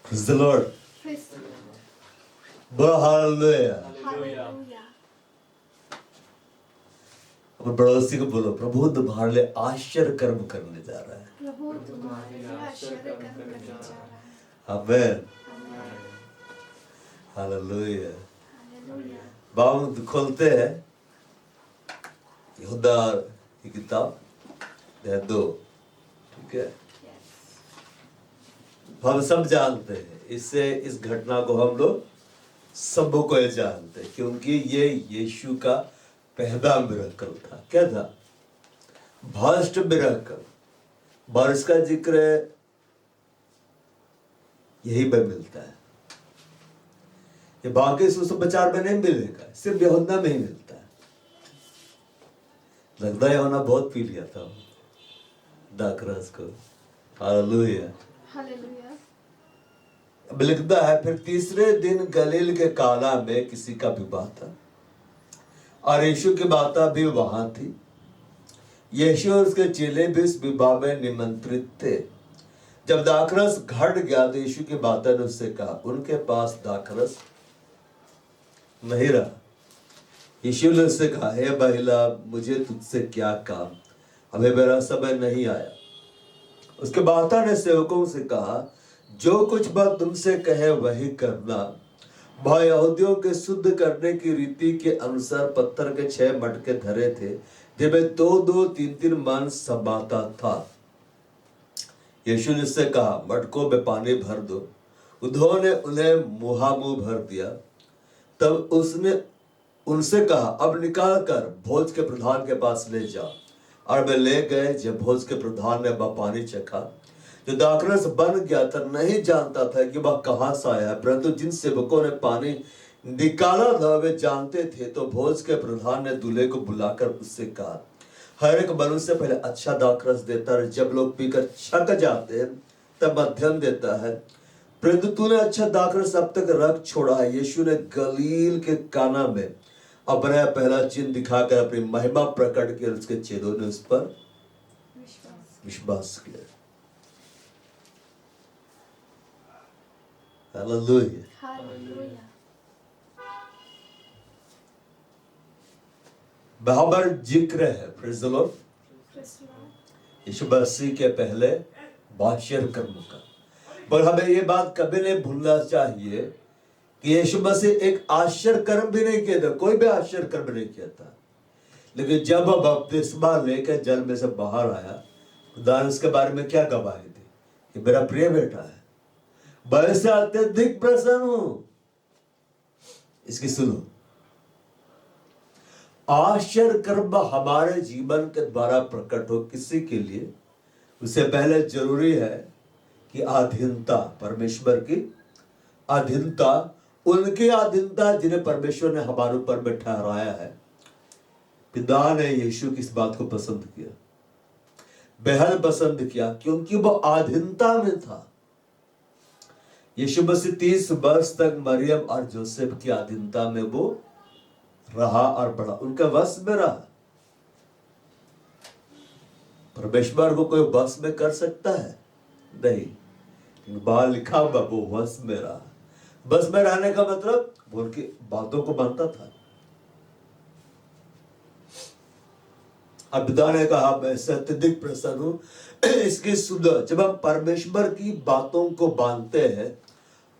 Praise the Lord. Praise the Lord. बोलो hallelujah. Hallelujah. अपने पड़ोसी को बोलो, प्रभु तुम्हारे लिए आश्चर्य कर्म करने जा रहा है। प्रभु तुम्हारे लिए आश्चर्य कर्म करने जा रहा है। आमेन। Amen. हालेलुया। Hallelujah. बाइबल खोलते हैं यहूदा की किताब अध्याय 2, ठीक है। Yes. हम सब जानते हैं, इससे इस घटना को हम लोग सबों को ये जानते हैं, क्योंकि ये यीशु का पहला मिरेकल था। क्या था? First miracle. और इसका जिक्र यही पे मिलता है, ये बाकी सुसमाचार में नहीं मिलेगा, सिर्फ यूहन्ना में ही मिलता है। लगता है यूहन्ना बहुत पी लिया था दाखरस को। हालेलुया। Hallelujah. अब लिखता है, फिर तीसरे दिन गलील के काना में किसी का विवाह था और यीशु की माता भी वहां थी। यीशु और उसके चेले भी इस विवाह में निमंत्रित थे। जब दाखरस घट गया तो यीशु की माता ने उससे कहा, उनके पास दाखरस नहीं रहा। यीशु ने उससे कहा, हे महिला, मुझे तुझसे क्या काम, अभी मेरा समय नहीं आया। उसके माता ने सेवकों से कहा, जो कुछ बात तुमसे कहे वही करना। वह यहूदियों के शुद्ध करने की रीति के अनुसार पत्थर के 6 मटके धरे थे, जिनमें 2-2, 3-3 मन समाता था। यीशु ने उससे कहा, मटकों में पानी भर दो। उन्होंने उन्हें मुहामुह भर दिया। तब उसने उनसे कहा, अब निकाल कर भोज के प्रधान के पास ले जाओ। और वे ले गए। जब भोज के प्रधान ने वह पानी चखा जो दाखरस बन गया था, नहीं जानता था कि वह कहां से आया है, परंतु जिन सेवकों ने पानी निकाला था वे जानते थे। तो भोज के प्रधान ने दूल्हे को बुलाकर उससे कहा, हर एक मनुष्य पहले अच्छा दाखरस देता है, जब लोग पीकर छक जाते हैं तब मध्यम देता है, परंतु तूने अच्छा दाखरस अब तक रख छोड़ा है। यीशु ने गलील के काना में अपना पहला चिन्ह दिखाकर अपनी महिमा प्रकट की और उसके चेलों ने उस पर विश्वास किया। हालेलुया। Hallelujah. वहां पर जिक्र है, praise the Lord, Praise the Lord. यीशु मसीह के पहले आश्चर्य कर्म का। पर हमें ये बात कभी नहीं भूलना चाहिए कि यीशु मसीह एक आश्चर्य कर्म भी नहीं किया था, कोई भी आश्चर्य कर्म नहीं किया था। लेकिन जब वह बपतिस्मा लेकर जल में से बाहर आया, खुदा ने उसके बारे में क्या गवाही दी कि मेरा प्रिय बेटा है, मैं इससे अत्यधिक प्रसन्न हूं। इसकी सुनो, आश्चर्य कर्म हमारे जीवन के द्वारा प्रकट हो किसी के लिए, उससे पहले जरूरी है कि अधीनता, परमेश्वर की अधीनता, उनकी अधीनता जिन्हें परमेश्वर ने हमारे ऊपर में ठहराया है। पिता ने यीशु की इस बात को पसंद किया, बेहद पसंद किया, क्योंकि वो अधीनता में था। यीशु मसीह 30 वर्ष तक मरियम और जोसेफ की अधीनता में वो रहा और बढ़ा, उनका वश में रहा। परमेश्वर को कोई वश में कर सकता है? नहीं। बाहर लिखा हुआ वो वश में रहा। बस में रहने का मतलब वो उनकी बातों को मानता था। अब पिता ने कहा, मैं इससे अत्यधिक प्रसन्न हूं। इसकी सुनो, जब हम परमेश्वर की बातों को मानते हैं,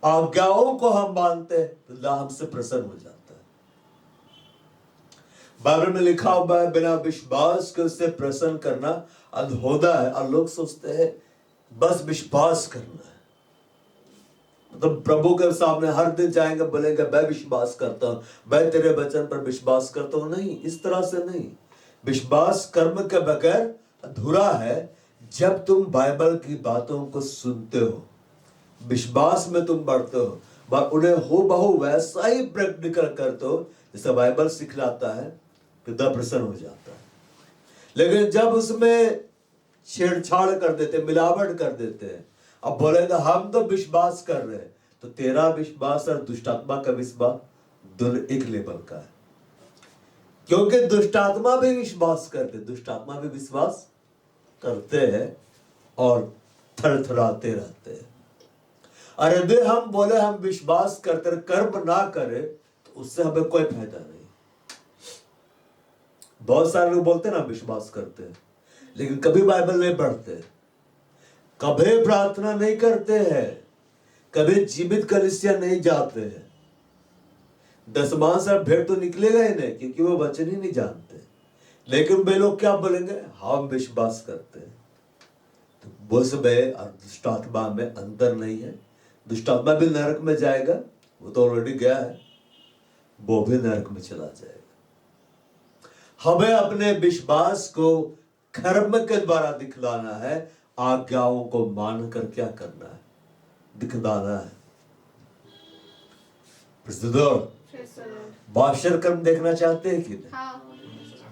आज्ञाओं को हम मानते हैं, तो अल्लाह हमसे प्रसन्न हो जाता है। बाइबल में लिखा हुआ है, बिना विश्वास के उससे प्रसन्न करना अधोदा है। और लोग सोचते हैं बस विश्वास करना है, मतलब प्रभु के सामने हर दिन जाएंगे, बोलेंगे मैं विश्वास करता हूं, मैं तेरे वचन पर विश्वास करता हूं। नहीं, इस तरह से नहीं। विश्वास कर्म के बगैर अधूरा है। जब तुम बाइबल की बातों को सुनते हो, विश्वास में तुम बढ़ते हो, उन्हें हो बहु वैसा ही प्रैक्टिकल करते हो जैसे बाइबल सिखलाता है, पिता प्रसन्न हो जाता है। लेकिन जब उसमें छेड़छाड़ कर देते, मिलावट कर देते हैं, अब बोलेगा हम तो विश्वास कर रहे हैं, तो तेरा विश्वास और दुष्टात्मा का विश्वास दोनों एक लेवल का है। क्योंकि दुष्टात्मा भी विश्वास करते, दुष्टात्मा भी विश्वास करते हैं और थरथराते रहते हैं। और यदि हम बोले हम विश्वास करते कर्म ना करें तो उससे हमें कोई फायदा नहीं। बहुत सारे लोग बोलते हैं ना विश्वास करते हैं, लेकिन कभी बाइबल नहीं पढ़ते, कभी प्रार्थना नहीं करते हैं, कभी जीवित कलीसिया नहीं जाते हैं। दसमां भेंट तो निकलेगा ही नहीं, क्योंकि वो वचन ही नहीं जानते। लेकिन वे लोग क्या बोलेंगे, हम विश्वास करते हैं। तो वो सब है और दुष्ट आत्मा में अंतर नहीं है। दुष्ट आत्मा भी नरक में जाएगा, वो तो ऑलरेडी गया है, वो भी नरक में चला जाएगा। हमें अपने विश्वास को कर्म के द्वारा दिखलाना है, आज्ञाओं को मानकर क्या करना है, दिखलाना है। बाशर कर्म देखना चाहते हैं कि नहीं? हाँ।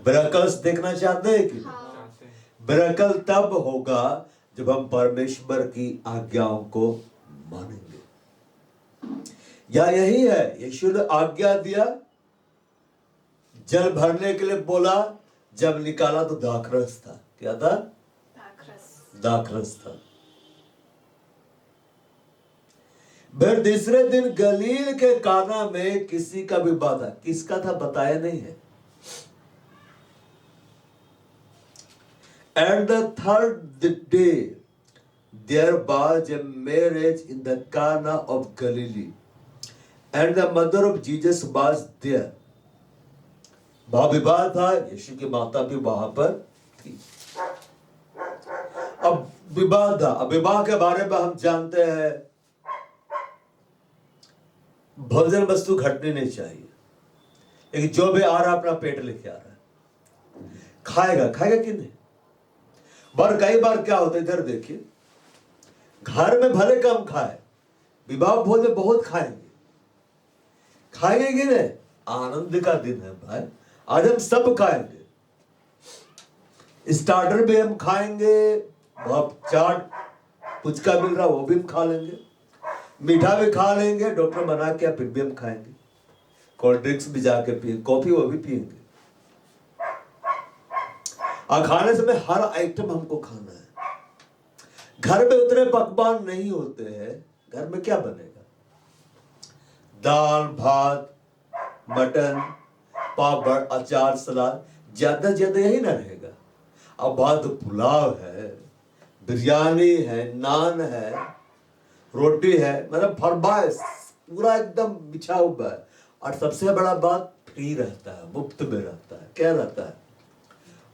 मिरेकल्स देखना चाहते हैं कि नहीं? हाँ। मिरेकल तब होगा जब हम परमेश्वर की आज्ञाओं को मानेंगे। या यही है, यीशु ने आज्ञा दिया, जल भरने के लिए बोला, जब निकाला तो दाखरस था। क्या था? दाखरस था। फिर तीसरे दिन गलील के काना में किसी का विवाह था। किसका था बताया नहीं है। And the third day there was a marriage in the Cana of Galilee and the mother of Jesus was there। वहां विवाह था, यीशु की माता भी वहां पर थी। अब विवाह था। अब विवाह के बारे में हम जानते हैं, भोजन वस्तु घटनी नहीं चाहिए, लेकिन जो भी आ रहा अपना पेट लेके आ रहा है, खाएगा कि नहीं। पर कई बार क्या होता है, इधर देखिए, घर में भले कम खाए, विवाह भोज में बहुत खाएंगे कि नहीं। आनंद का दिन है भाई, आज हम सब खाएंगे। स्टार्टर भी हम खाएंगे, चाट पुचका मिल रहा वो भी हम खा लेंगे, मीठा भी खा लेंगे, डॉक्टर मना किया फिर भी हम खाएंगे, कोल्ड ड्रिंक्स भी जाके पिए, कॉफी वो भी पिएंगे। और खाने समय हर आइटम हमको खाना है। घर में उतने पकवान नहीं होते हैं, घर में क्या बनेगा? दाल भात, मटन, पापड़, अचार, सलाद, ज्यादा यही ना रहेगा। अब बात तो पुलाव है, बिरयानी है, नान है, रोटी है, मतलब फरमाइश पूरा एकदम बिछा हुआ है। और सबसे बड़ा बात फ्री रहता है, मुफ्त में रहता है। क्या रहता है?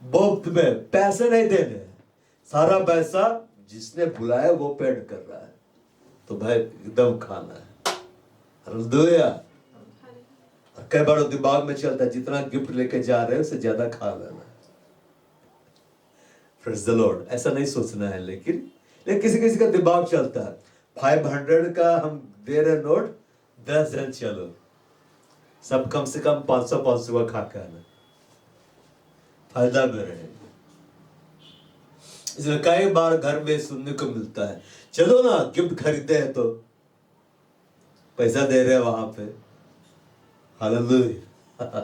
मुफ्त में, पैसे नहीं देने, सारा पैसा जिसने बुलाया वो पेड कर रहा है। तो भाई एकदम खाना है। हालेलुया। कई बार दिमाग में चलता है जितना गिफ्ट लेके जा रहे हैं उससे ज्यादा खा लेना है। Praise the Lord. ऐसा नहीं सोचना है, लेकिन किसी किसी का दिमाग चलता है 500 का हम दे रहे नोट, 10 जन चलो, सब कम से कम 500 का खा के आना, फायदा में रहेगा। इसलिए कई बार घर में सुनने को मिलता है, चलो ना गिफ्ट खरीदे हैं तो पैसा दे रहे हैं वहां पे। हालेलुया।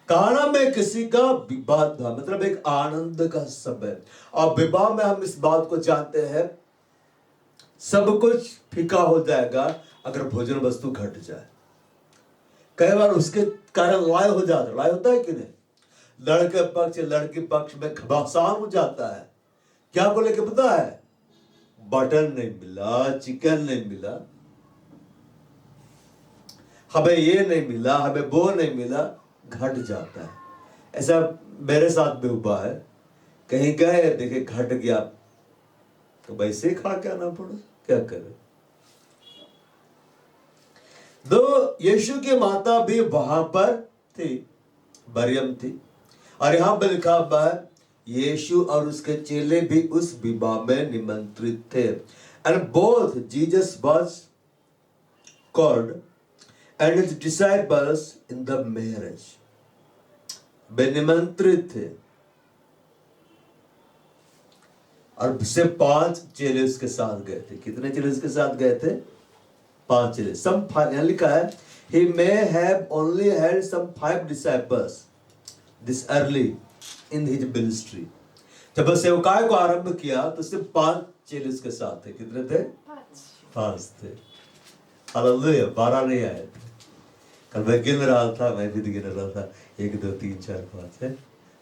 काना में किसी का विवाह था, मतलब एक आनंद का समय। और विवाह में हम इस बात को जानते हैं, सब कुछ फीका हो जाएगा अगर भोजन वस्तु घट जाए। कई बार उसके कारण लड़ाई हो जाता है। लड़ाई होता है कि नहीं? लड़के पक्ष लड़की पक्ष में घमासान हो जाता है। क्या को लेके पता है? बटन नहीं मिला, चिकन नहीं मिला, हमें ये नहीं मिला, हमें वो नहीं मिला, घट जाता है। ऐसा मेरे साथ भी हुआ है। कहीं गए, देखे घट गया, तो वैसे ही खा के आना पड़ा, क्या करे। दो यीशु की माता भी वहां पर थी, मरियम थी। और यहां पर लिखा हुआ है यीशु और उसके चेले भी उस विवाह में निमंत्रित थे। And both Jesus was called and his disciples in the marriage. वे निमंत्रित थे और से 5 चेले उसके साथ गए थे। कितने चेले उसके साथ गए थे? 5 चेले। सम यहां लिखा है he may have only had some 5 disciples this early in his ministry। जब सेवकाई को आरंभ किया तो सिर्फ 5 चेले उसके साथ थे। कितने थे? 5 थे। हालेलुया, 12 नहीं आए थे। कल मैं गिन रहा था, मैं भी गिन रहा था, 1 2 3 4 5 है।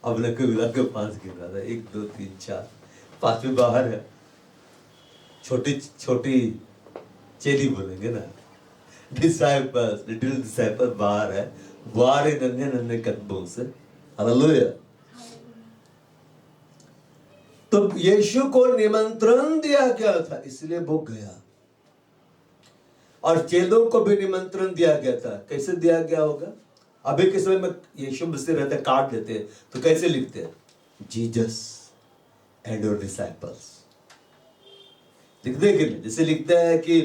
अब लगे मिला के 5 गिन रहा था, 1 2 3 4, 5वीं बाहर है। छोटी छोटी चेली बोलेंगे ना, डिसाइपल्स, लिटिल डिसाइपल बाहर है, बाहर ही नन्हे नन्हे कदमों से। हालेलुया। तो यीशु को निमंत्रण दिया गया था, इसलिए वो गया। और चेलों को भी निमंत्रण दिया गया था। कैसे दिया गया होगा? अभी के समय में यीशु मसीह रहते, कार्ड देते हैं, तो कैसे लिखते हैं? जीसस एंड योर डिसाइपल्स लिखते हैं कि नहीं? जैसे लिखते हैं कि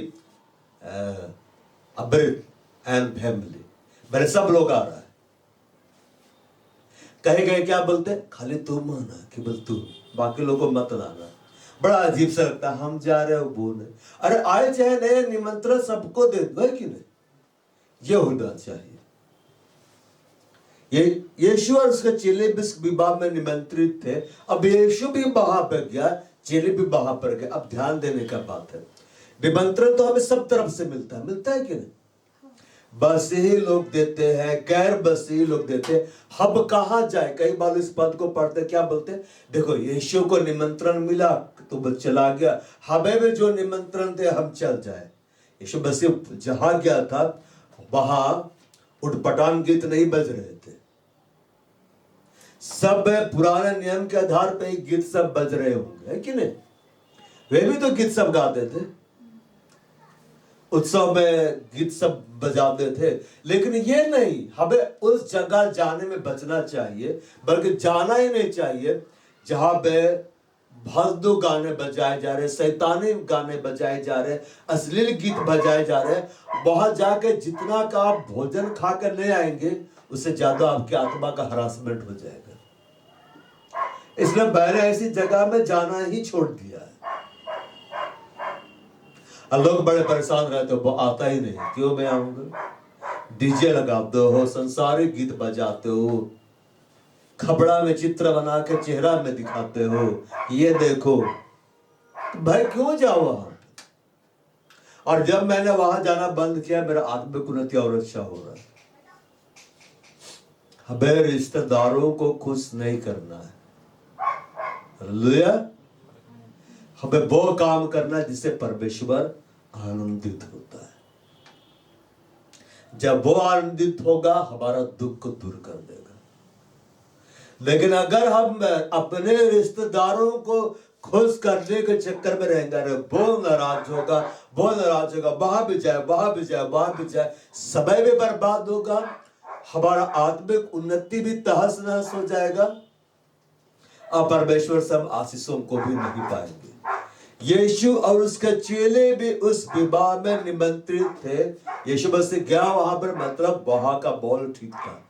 अब्रेड एंड फैमिली, मेरे सब लोग आ रहा है। कहे गए क्या बोलते हैं? खाली तुम आना, केवल तू, बाकी लोगों को मत लाना। बड़ा अजीब सा लगता है, हम जा रहे हो वो नहीं। अरे आए चाहे नए, निमंत्रण सबको दे दो, है कि नहीं? ये होना चाहिए। ये यीशु और उसके चेले भी इस विवाह में निमंत्रित थे। अब यीशु भी वहां पर गया, चेले भी वहां पर गए। अब ध्यान देने का बात है, निमंत्रण तो हमें सब तरफ से मिलता है कि नहीं? बसी लोग देते हैं, गैर बसी लोग देते हैं। हम कहां जाए? कई बार इस पद को पढ़ते क्या बोलते हैं? देखो, यीशु को निमंत्रण मिला तो वो चला गया, हमें भी जो निमंत्रण थे हम चल जाए। यीशु मसीह जहां गया था वहां उटपटांग गीत नहीं बज रहे थे, सब पुराने नियम के आधार पे गीत सब बज रहे होंगे, है कि नहीं? वे भी तो गीत सब गाते थे, उत्सव में गीत सब बजाते थे। लेकिन ये नहीं, हमें उस जगह जाने में बचना चाहिए, बल्कि जाना ही नहीं चाहिए जहां पे फालतू गाने बजाए जा रहे, शैतानी गाने बजाए जा रहे, अश्लील गीत बजाए जा रहे। वहां जाके जितना का आप भोजन खा कर ले आएंगे, उससे ज्यादा आपकी आत्मा का हरासमेंट हो जाएगा। इसलिए मैंने ऐसी जगह में जाना ही छोड़ दिया है। और लोग बड़े परेशान रहते हो, वो आता ही नहीं, क्यों मैं आऊंगा? डीजे लगाते हो, संसारिक गीत बजाते हो, खपड़ा में चित्र बना के चेहरा में दिखाते हो, ये देखो। तो भाई क्यों जाओ वहां? और जब मैंने वहां जाना बंद किया, मेरा आत्मिक उन्नति और अच्छा हो रहा है। हमें रिश्तेदारों को खुश नहीं करना है। हालेलुया। हमें वो काम करना जिससे परमेश्वर आनंदित होता है। जब वो आनंदित होगा, हमारा दुख को दूर कर देगा। लेकिन अगर हम अपने रिश्तेदारों को खुश करने के चक्कर में रहेंगे, अरे वो नाराज होगा, वो नाराज होगा, वहां भी जाए, वहां भी जाए, वहां भी जाए, समय भी बर्बाद होगा, हमारा आत्मिक उन्नति भी तहस नहस हो जाएगा, और परमेश्वर सब आशीषों को भी नहीं पाएंगे। यीशु और उसके चेले भी उस विवाह में निमंत्रित थे। यीशु मसीह गया वहां पर, मतलब वहां का बॉल ठीक था।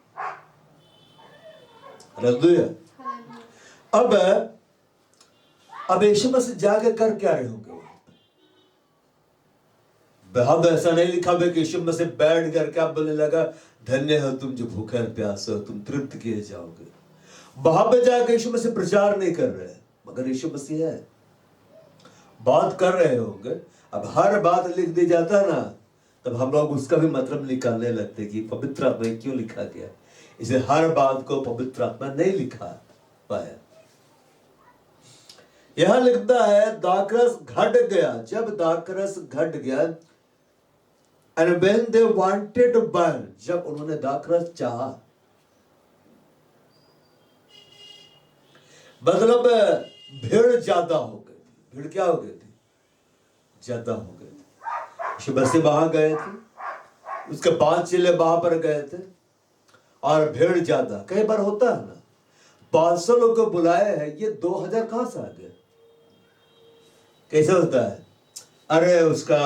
हालेलुया। अब यीशु मसीह जाके कर क्या रहे होंगे? बहुत ऐसा नहीं लिखा हुआ कि यीशु मसीह बैठ कर क्या बोलने लगा, धन्य हो तुम जो भूखे और प्यासे हो, तुम तृप्त किए जाओगे। वहां पे जाकर यीशु मसीह प्रचार नहीं कर रहे, मगर यीशु मसीह है, बात कर रहे होंगे। अब हर बात लिख दी जाता ना, तब हम लोग उसका भी मतलब निकालने लगते कि पवित्र आत्मा क्यों लिखा गया। इसे हर बात को पवित्र आत्मा नहीं लिखा पाया। यहां लिखता है दाखरस घट गया। जब दाखरस घट गया, and when they wanted to burn, जब उन्होंने दाखरस चाहा, मतलब भीड़ ज्यादा हो गई थी। भीड़ क्या हो गई थी? ज्यादा हो गई थी। यीशु मसीह वहां गए थे, उसके 5 चेले वहां पर गए थे, और भीड़ ज्यादा। कई बार होता है ना, 500 लोग को बुलाए हैं, ये 2000 कहां से आ गए? कैसे होता है? अरे उसका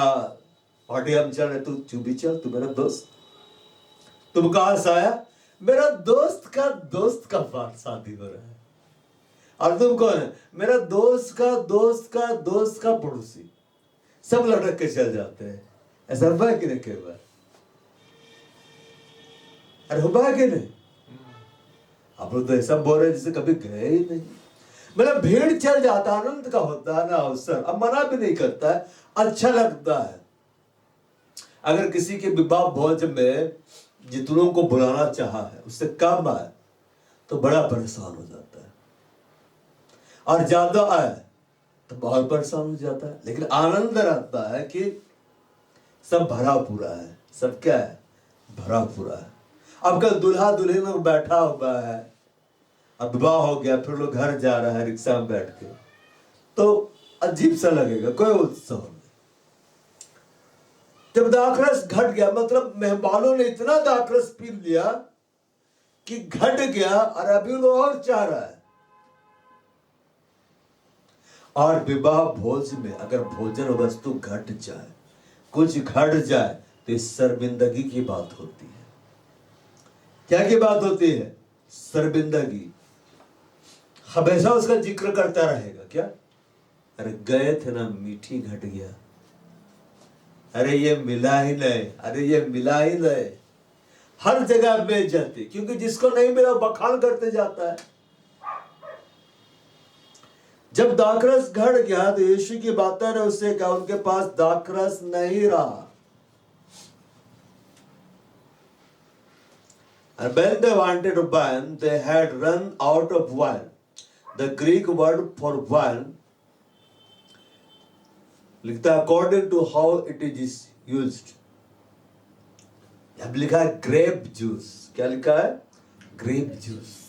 पार्टी हम चल रहे, तू चुपी चल, तू मेरा दोस्त। तुम कहां से आया? मेरा दोस्त का शादी हो रहा है। और तुम कौन है? मेरा दोस्त का पड़ोसी। सब लटक के चल जाते हैं। ऐसा हुआ कि नहीं? कई बार अरे हुआ कि नहीं? आप लोग तो ऐसा बोल रहे जैसे कभी गए ही नहीं। मतलब भीड़ चल जाता, आनंद का होता है ना अवसर। अब मना भी नहीं करता है, अच्छा लगता है। अगर किसी के विवाह भोज में जितनों को बुलाना चाहा है उससे कम आए तो बड़ा परेशान हो जाता है, और ज्यादा आए तो बहुत परेशान हो जाता है। लेकिन आनंद रहता है कि सब भरा पूरा है, सब क्या है, भरा पूरा है। अब कल दूल्हा दुल्हन लोग बैठा हुआ है, अब विवाह हो गया, फिर लोग घर जा रहा है रिक्शा में बैठ के, तो अजीब सा लगेगा, कोई उत्सव नहीं। जब दाखरस घट गया मतलब मेहमानों ने इतना दाखरस पी लिया कि घट गया, और अभी वो और चाह रहा है। और विवाह भोज में अगर भोजन वस्तु घट जाए, कुछ घट जाए, तो इस शर्मिंदगी की बात होती है। क्या की बात होती है? शर्मिंदगी। हमेशा उसका जिक्र करता रहेगा। क्या? अरे गए थे ना, मीठी घट गया, अरे ये मिला ही नहीं, अरे ये मिला ही नहीं। हर जगह बेइज्जती, क्योंकि जिसको नहीं मिला बखान करते जाता है। जब दाखरस घट गया तो यीशु की बातें ने उससे कहा उनके पास दाखरस नहीं रहा। And when they wanted wine, they had run out of wine. The Greek word for wine लिखता है according to how it is used. अब लिखा है ग्रेप जूस। क्या लिखा है? Grape juice.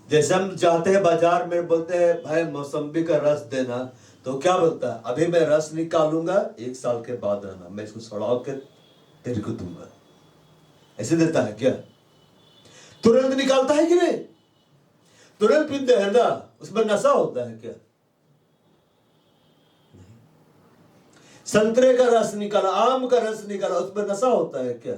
जैसे हम जाते हैं बाजार में, बोलते हैं भाई मौसम्बी का रस देना, तो क्या बोलता है? अभी मैं रस निकालूंगा, 1 साल के बाद आना, मैं इसको सड़ा के तेरे को दूंगा। ऐसे देता है क्या? तुरंत निकालता है कि नहीं? तुरंत पीते हैं ना, उसमें नशा होता है क्या? संतरे का रस निकाला, आम का रस निकाला, उसमें नशा होता है क्या?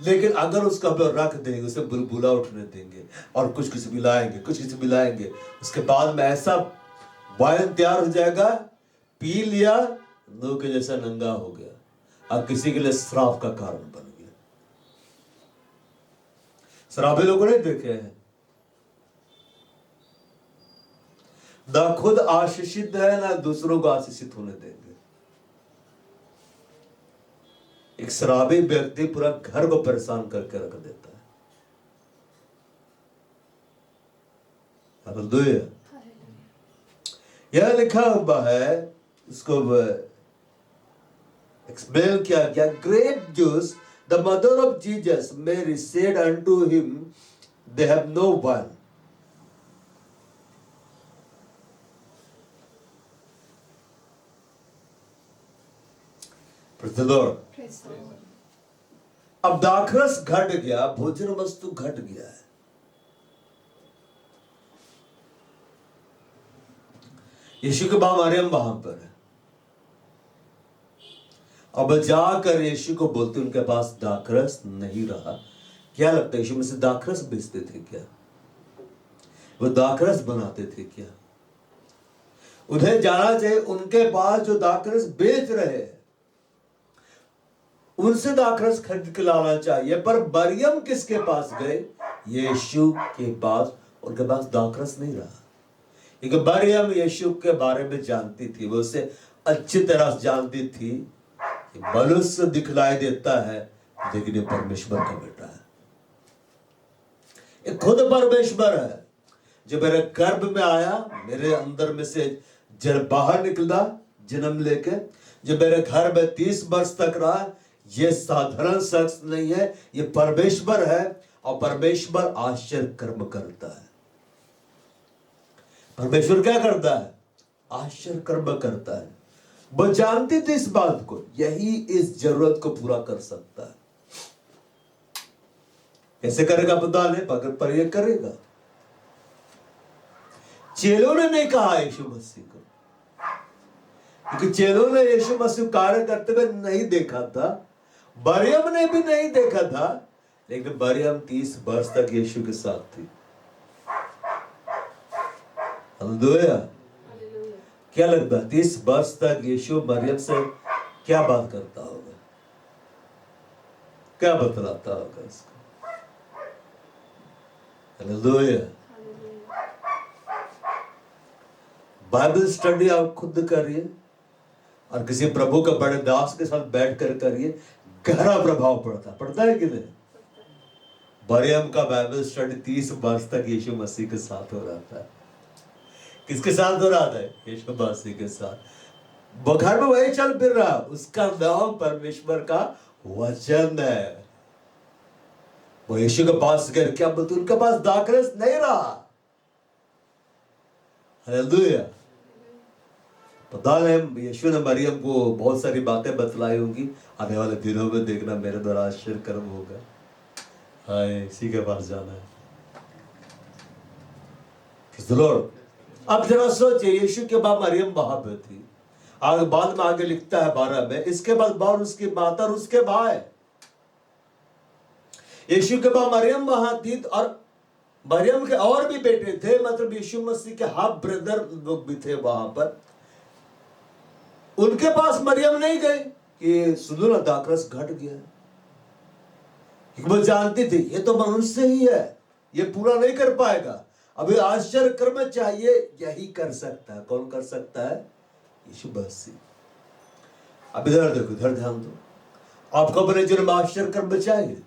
लेकिन अगर उसका रख देंगे, उसे बुलबुला उठने देंगे और कुछ मिलाएंगे, कुछ मिलाएंगे, उसके बाद में ऐसा वाइन तैयार हो जाएगा, पी लिया, नो के जैसा नंगा हो गया, अब किसी के लिए श्राप का कारण बन गया। शराबी लोगों ने देखे हैं, ना खुद आशीषित है ना दूसरों को आशीषित होने देंगे। एक शराबी व्यक्ति पूरा घर को परेशान करके रख देता है। हालेलुया। यह लिखा हुआ है, इसको एक्सप्लेन किया गया। Grape juice, the mother of Jesus Mary said unto him, they have no one. Praise the Lord. अब दाखरस घट गया, भोजन वस्तु घट गया है। यीशु के मां मरियम वहां पर है। अब जाकर यीशु को बोलते उनके पास दाखरस नहीं रहा। क्या लगता है यीशु में से दाखरस बेचते थे क्या? वो दाखरस बनाते थे क्या? उन्हें जाना चाहिए उनके पास जो दाखरस बेच रहे हैं, उनसे दाखरस खरीद के लाना चाहिए। पर मरियम किसके पास गए? यीशु के पास। उनके पास दाखरस नहीं रहा, क्योंकि मरियम यीशु के बारे में जानती थी, वो उसे अच्छी तरह जानती थी कि मनुष्य दिखलाई देता है लेकिन ये परमेश्वर का बेटा है, ये खुद परमेश्वर है जो मेरे गर्भ में आया, मेरे अंदर में से जब बाहर निकला जन्म लेके, जो मेरे घर में 30 वर्ष तक रहा। ये साधारण शख्स नहीं है, ये परमेश्वर है, और परमेश्वर आश्चर्य कर्म करता है। परमेश्वर क्या करता है? आश्चर्य कर्म करता है। वो जानती थी इस बात को, यही इस जरूरत को पूरा कर सकता है। कैसे करेगा पता नहीं, पर ये करेगा। चेलों ने नहीं कहा यीशु मसीह को, क्योंकि चेलों ने यीशु मसीह कार्य करते हुए नहीं देखा था, मरियम ने भी नहीं देखा था, लेकिन मरियम 30 वर्ष तक यीशु के साथ थी। हालेलुया। क्या लगता है 30 वर्ष तक यीशु मरियम से क्या बात करता होगा, क्या बतलाता होगा इसको? हालेलुया। बाइबल स्टडी आप खुद करिए और किसी प्रभु के बड़े दास के साथ बैठ कर करिए, गहरा प्रभाव पड़ता है कि नहीं? मरियम का बाइबल स्टडी 30 वर्ष तक यीशु मसीह के साथ हो रहा था। किसके साथ हो रहा था? यीशु मसीह के साथ। वो घर में वही चल फिर रहा, उसका नाम परमेश्वर का वचन है। वो यीशु के पास गए, क्या बोलते? उनके पास दाखरस नहीं रहा। हालेलुया। पता नहीं यीशु ने मरियम को बहुत सारी बातें बतलाई होंगी। आने वाले दिनों में देखना मेरे द्वारा आश्चर्य कर्म होगा। हाय, इसी के पास जाना है। अब जरा सोचिए, यीशु के बाद मरियम वहां पे थी। आगे बाद में आगे लिखता है 12 में, इसके बाद उसकी माता और उसके भाई। यीशु के बाद मरियम वहां थी, और मरियम के और भी बेटे थे, मतलब यीशु मसीह के हाफ ब्रदर लोग भी थे वहां पर। उनके पास मरियम नहीं गई कि सुनो ना, दाखरस घट गया। वो जानती थी ये तो मनुष्य ही है, ये पूरा नहीं कर पाएगा। अभी आश्चर्य कर्म चाहिए, यही कर सकता है। कौन कर सकता है? यीशु मसीह। अब इधर देखो, इधर ध्यान दो। आपको अपने जीवन में आश्चर्य कर्म चाहिए?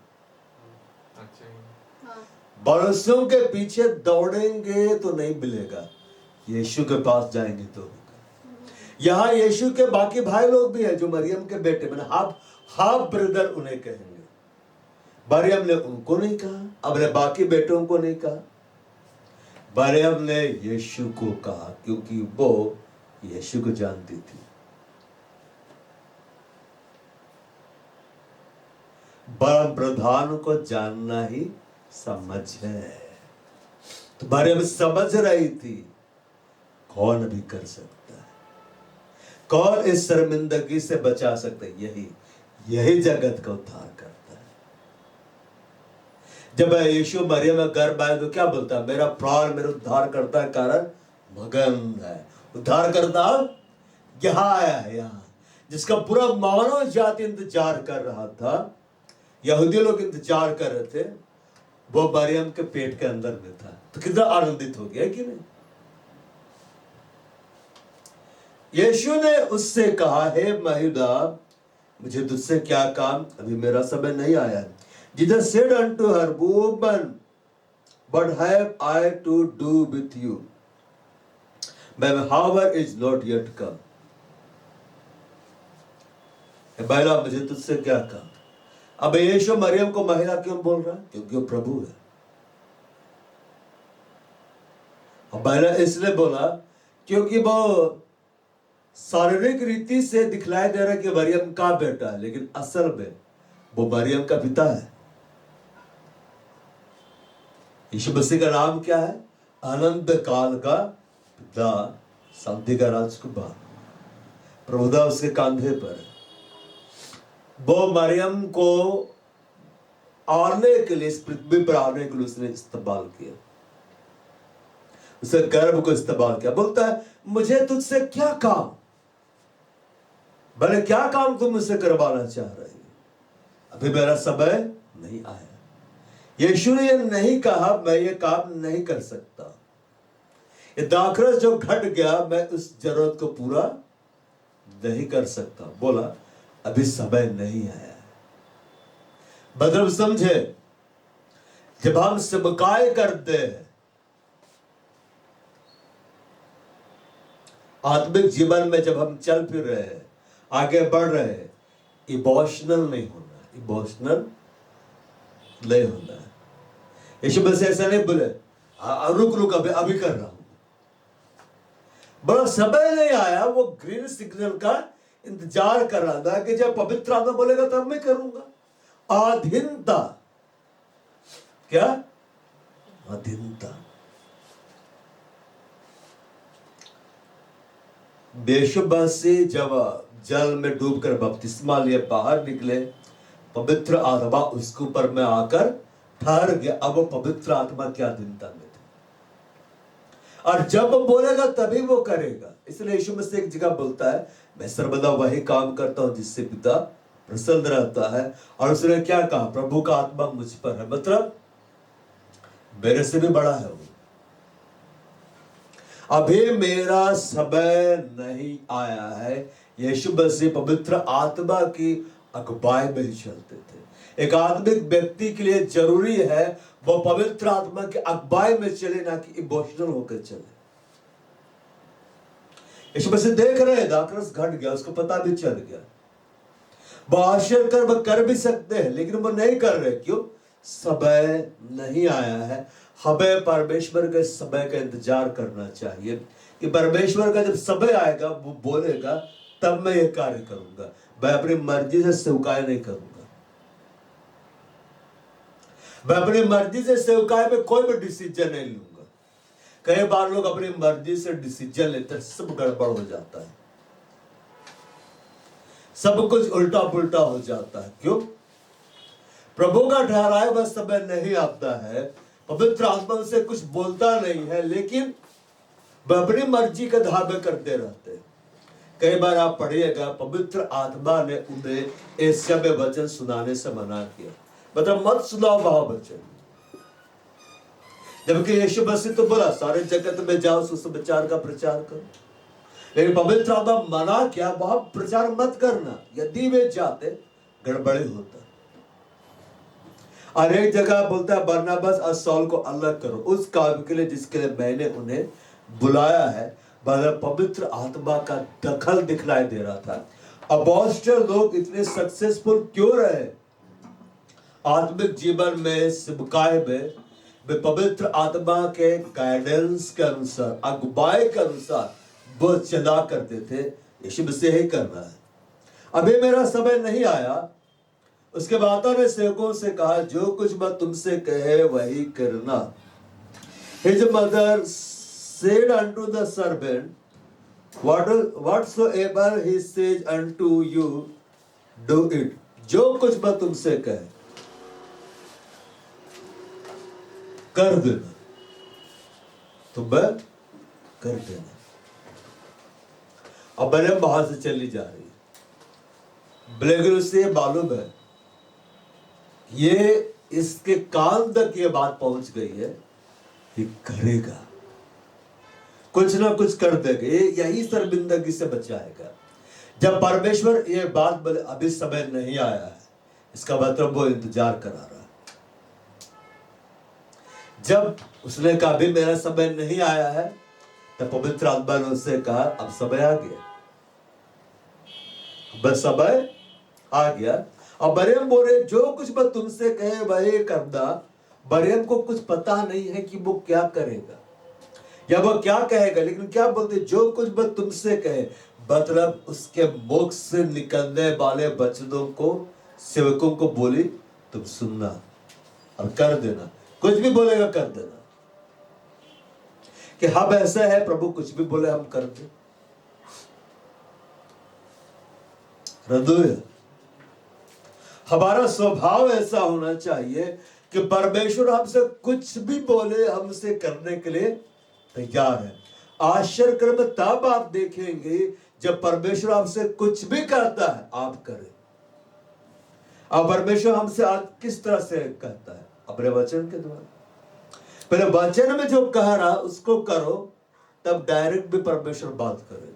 मनुष्यों के पीछे दौड़ेंगे तो नहीं मिलेगा, यीशु के पास जाएंगे तो होगा। यहाँ यीशु के बाकी भाई लोग भी हैं जो मरियम के बेटे, मैंने हाफ ब्रदर उन्हें कहेंगे। मरियम ने उनको नहीं कहा, अपने बाकी बेटों को नहीं कहा। मरियम ने यीशु को कहा, क्योंकि वो यीशु को जानती थी। परम प्रधान को जानना ही समझ है। तो मरियम समझ रही थी, कौन भी कर सकता है, कौन इस शर्मिंदगी से बचा सकता है? यही जगत का उद्धार करता है। जब यीशु मरियम में गर्भ आए तो क्या बोलता है? मेरा प्राण मेरे उद्धार करता है कारण मगन है। उद्धार करता यहां आया है, यहां जिसका पूरा मानव जाति इंतजार कर रहा था, यहूदी लोग इंतजार कर रहे थे, वो मरियम के पेट के अंदर में था। तो कितना आनंदित हो गया कि नहीं? यीशु ने उससे कहा, हे महिला, मुझे तुझसे क्या काम? अभी मेरा समय नहीं आया। Jesus said unto her, woman, what have I to do with you? My hour is not yet come. महिला, मुझे तुझसे क्या काम? अब यीशु मरियम को महिला क्यों बोल रहा है? क्योंकि वो प्रभु है। और महिला इसलिए बोला क्योंकि वो शारीरिक रीति से दिखलाई दे रहा है कि मरियम का बेटा है, लेकिन असल में वो मरियम का पिता है। यीशु मसीह का नाम क्या है? अनंत काल का पिता, शांति का राजकुमार। प्रभुता उसके कंधे पर है। वो मरियम को आने के लिए, इस पृथ्वी पर आने के लिए उसने इस्तेमाल किया, उसे गर्भ को इस्तेमाल किया। बोलता है, मुझे तुझसे क्या काम? भले क्या काम तुम मुझसे करवाना चाह रही? अभी मेरा समय नहीं आया। यीशु ने ये नहीं कहा मैं ये काम नहीं कर सकता, ये दाखरस जो घट गया मैं उस जरूरत को पूरा नहीं कर सकता। बोला अभी समय नहीं आया। मतलब समझे, जब हम सेवकाई करते हैं, आत्मिक जीवन में जब हम चल फिर रहे हैं, आगे बढ़ रहे हैं, इमोशनल नहीं होना, इमोशनल नहीं होना है। यीशु मसीह ऐसा नहीं बोले रुक अभी कर रहा हूं। बड़ा समय नहीं आया, वो ग्रीन सिग्नल का इंतजार कर रहा था कि जब पवित्र आत्मा बोलेगा तब मैं करूंगा। अधीनता, क्या? अधीनता। यीशु मसीह जब जल में डूबकर बपतिस्मा लिए बाहर निकले, पवित्र आत्मा उसके ऊपर में आकर ठहर गया। अब वो पवित्र आत्मा की अधीनता में थे, और जब वो बोलेगा तभी वो करेगा। इसलिए यीशु मसीह एक जगह बोलता है, मैं सर्वदा वही काम करता हूं जिससे पिता प्रसन्न रहता है। और उसने क्या कहा? प्रभु का आत्मा मुझ पर है, मतलब मेरे से भी बड़ा है वो। अभी मेरा समय नहीं आया है, यीशु मसीह पवित्र आत्मा की अगुवाई में ही चलते थे। एक आत्मिक व्यक्ति के लिए जरूरी है वो पवित्र आत्मा की अगुवाई में चले, ना कि इमोशनल होकर चले। यीशु मसीह देख रहे हैं दाखरस घट गया, उसको पता भी चल गया, वो आश्चर्य कर्म कर भी सकते हैं, लेकिन वो नहीं कर रहे। क्यों? समय नहीं आया है। हमें परमेश्वर के समय का इंतजार करना चाहिए कि परमेश्वर का जब समय आएगा वो बोलेगा तब मैं ये कार्य करूंगा। मैं अपनी मर्जी से सेवकाई नहीं करूंगा। मैं अपनी मर्जी से सेवकाई में कोई भी डिसीजन नहीं लूंगा। कई बार लोग अपनी मर्जी से डिसीजन लेते हैं, सब गड़बड़ हो जाता है, सब कुछ उल्टा पुल्टा हो जाता है। क्यों? प्रभु का ठहराया हुआ समय नहीं आता है, पवित्र आत्मा से कुछ बोलता नहीं है, लेकिन वह अपनी मर्जी का धावे करते रहते हैं। कई बार आप पढ़िएगा, पवित्र आत्मा ने उन्हें एशिया में वचन सुनाने से मना किया, मतलब मत सुनाओ वहां वचन। जबकि यीशु मसीह तो बोला सारे जगत में जाओ, सुसमाचार का प्रचार करो, लेकिन पवित्र आत्मा मना किया वहां प्रचार मत करना। यदि वे जाते गड़बड़े होता। और एक जगह बोलता है बरनबास और शाऊल को अलग करो उस काम के लिए जिसके लिए मैंने उन्हें बुलाया है। मतलब पवित्र आत्मा का दखल दिखलाई दे रहा था। अपोस्टल लोग इतने सक्सेसफुल क्यों रहे आत्मिक जीवन में, सेवकाई में? वे पवित्र आत्मा के गाइडेंस के अनुसार, अगुवाई के अनुसार वो चला करते थे। यीशु मसीह ही करना है, अभी मेरा समय नहीं आया। उसके बाद ने सेवकों से कहा, जो कुछ मैं तुमसे कहे वही करना। His mother said unto the servant, whatsoever he says unto you, do it. जो कुछ मैं तुमसे कहे कर देना, तो मैं कर देना। अब मरियम बाहर से चली जा रही है, लेकिन उससे मालूम है ये इसके कान तक ये बात पहुंच गई है कि करेगा, कुछ ना कुछ कर देगा, यही शर्मिंदगी से बचाएगा। जब परमेश्वर ये बात बोले अभी समय नहीं आया है, इसका मतलब वो इंतजार करा रहा है। जब उसने कहा अभी मेरा समय नहीं आया है, तब पवित्र आत्मा ने उससे कहा अब समय आ गया, बस समय आ गया। और मरियम बोले जो कुछ मैं तुमसे कहे वही करना। मरियम को कुछ पता नहीं है कि वो क्या करेगा या वो क्या कहेगा, लेकिन क्या बोलते जो कुछ मैं तुमसे कहे, मतलब उसके मुख से निकलने वाले वचनों को सेवकों को बोली तुम सुनना और कर देना। कुछ भी बोलेगा कर देना, कि हम ऐसा है प्रभु कुछ भी बोले हम कर दे। हृदय हमारा स्वभाव ऐसा होना चाहिए कि परमेश्वर हमसे कुछ भी बोले हमसे करने के लिए तैयार है। आश्चर्य कर्म तब आप देखेंगे जब परमेश्वर हमसे कुछ भी करता है आप करें। अब परमेश्वर हमसे आज किस तरह से कहता है? अपने वचन के द्वारा। पहले वचन में जो कह रहा उसको करो, तब डायरेक्ट भी परमेश्वर बात करेगा।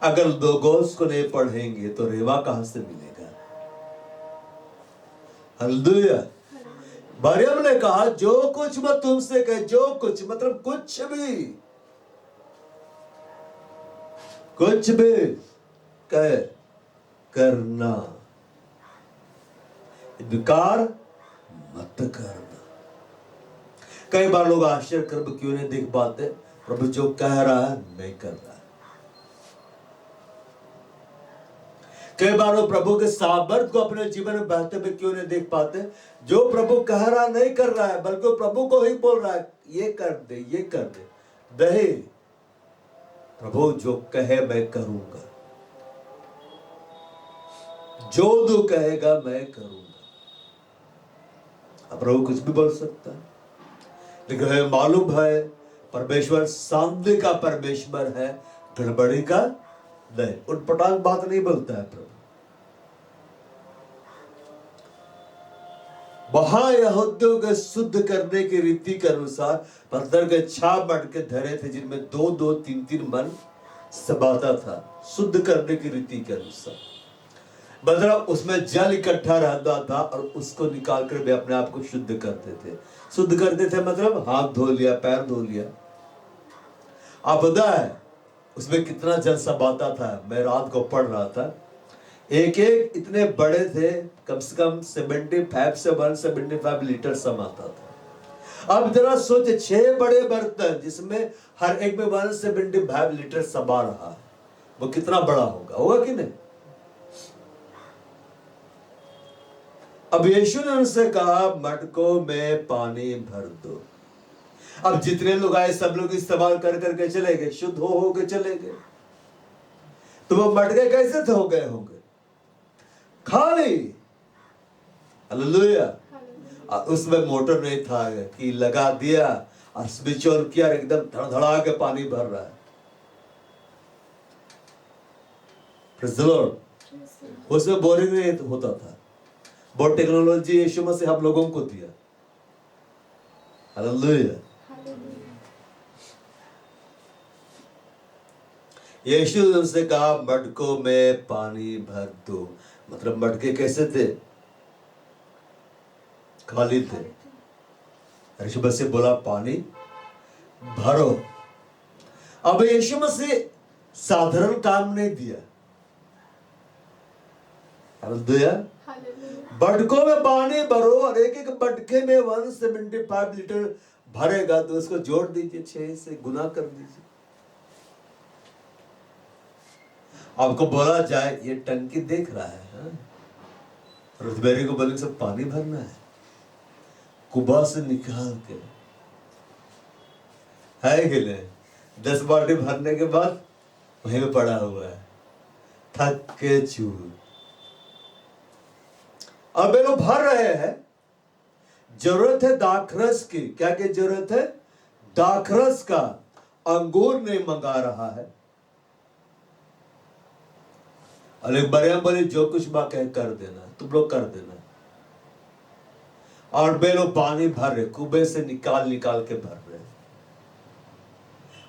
अगर लोगोस को नहीं पढ़ेंगे तो रेवा कहां से मिलेगा? हालेलुया। मरियम ने कहा जो कुछ मैं तुमसे कहे, जो कुछ मतलब कुछ भी कहे करना, इनकार मत करना। कई बार लोग आश्चर्य कर्म क्यों नहीं देख पाते? प्रभु जो कह रहा है नहीं कर रहा है। कई बार वो प्रभु के सामर्थ को अपने जीवन में बहते हुए क्यों नहीं देख पाते? जो प्रभु कह रहा नहीं कर रहा है, बल्कि प्रभु को ही बोल रहा है ये कर दे, ये कर दे। नहीं, प्रभु जो कहे मैं करूंगा, जो तू कहेगा मैं करूंगा। अब प्रभु कुछ भी बोल सकता है, लेकिन हमें मालूम है परमेश्वर शांति का परमेश्वर है, गड़बड़ी का नहीं। उटपटांग बात नहीं बोलता है प्रभु। वहां यहूदियों को शुद्ध करने की रीति के अनुसार पत्थर के छाप मट के धरे थे, जिनमें 2-2, 3-3 मन समाता था शुद्ध करने की रीति के अनुसार। मतलब उसमें जल इकट्ठा रहता था और उसको निकाल कर वे अपने आप को शुद्ध करते थे। शुद्ध करते थे मतलब हाथ धो लिया, पैर धो लिया। आप पता है उसमें कितना जल समाता था? मैं रात को पढ़ रहा था, एक एक इतने बड़े थे, कम से कम 75 से 175 लीटर समाता था। अब जरा सोच, 6 बड़े बर्तन जिसमें हर एक में 175 लीटर समा रहा है, वो कितना बड़ा होगा? होगा कि नहीं? अब यीशु ने उनसे कहा मटकों में पानी भर दो। अब जितने लोग आए सब लोग इस्तेमाल कर करके चले गए, शुद्ध हो के चले गए। तो वो मटके कैसे थे हो गए होंगे? खाली। हालेलुया। उसमें मोटर नहीं था कि लगा दिया और स्विच ऑन किया, एकदम धड़धड़ा के पानी भर रहा है। Praise the Lord. उसमें बोरिंग नहीं होता था। बहुत टेक्नोलॉजी यीशु मसीह हम लोगों को दिया। हालेलुया। यीशु ने उनसे कहा मटकों में पानी भर दो। मतलब मटके कैसे थे? खाली थे। यीशु मसीह बोला पानी भरो। अब यीशु मसीह साधारण काम नहीं दिया। हालेलुया। मटकों में पानी भरो और एक एक मटके में 175 लीटर भरेगा तो उसको जोड़ दीजिए, 6 से गुना कर दीजिए। आपको बोला जाए ये टंकी देख रहा है, रुतबेरी को बोले सब पानी भरना है, कुबा से निकाल के है कि नहीं? 10 बाल्टी भरने के बाद वहीं पे पड़ा हुआ है, थक के चूर। अब ये लोग भर रहे हैं। जरूरत है दाखरस की। क्या क्या जरूरत है? दाखरस का। अंगूर नहीं मंगा रहा है। अरे मरियम बोली जो कुछ मां कहे कर देना, तुम लोग कर देना। और वे लोग पानी भर रहे, कुबे से निकाल निकाल के भर रहे।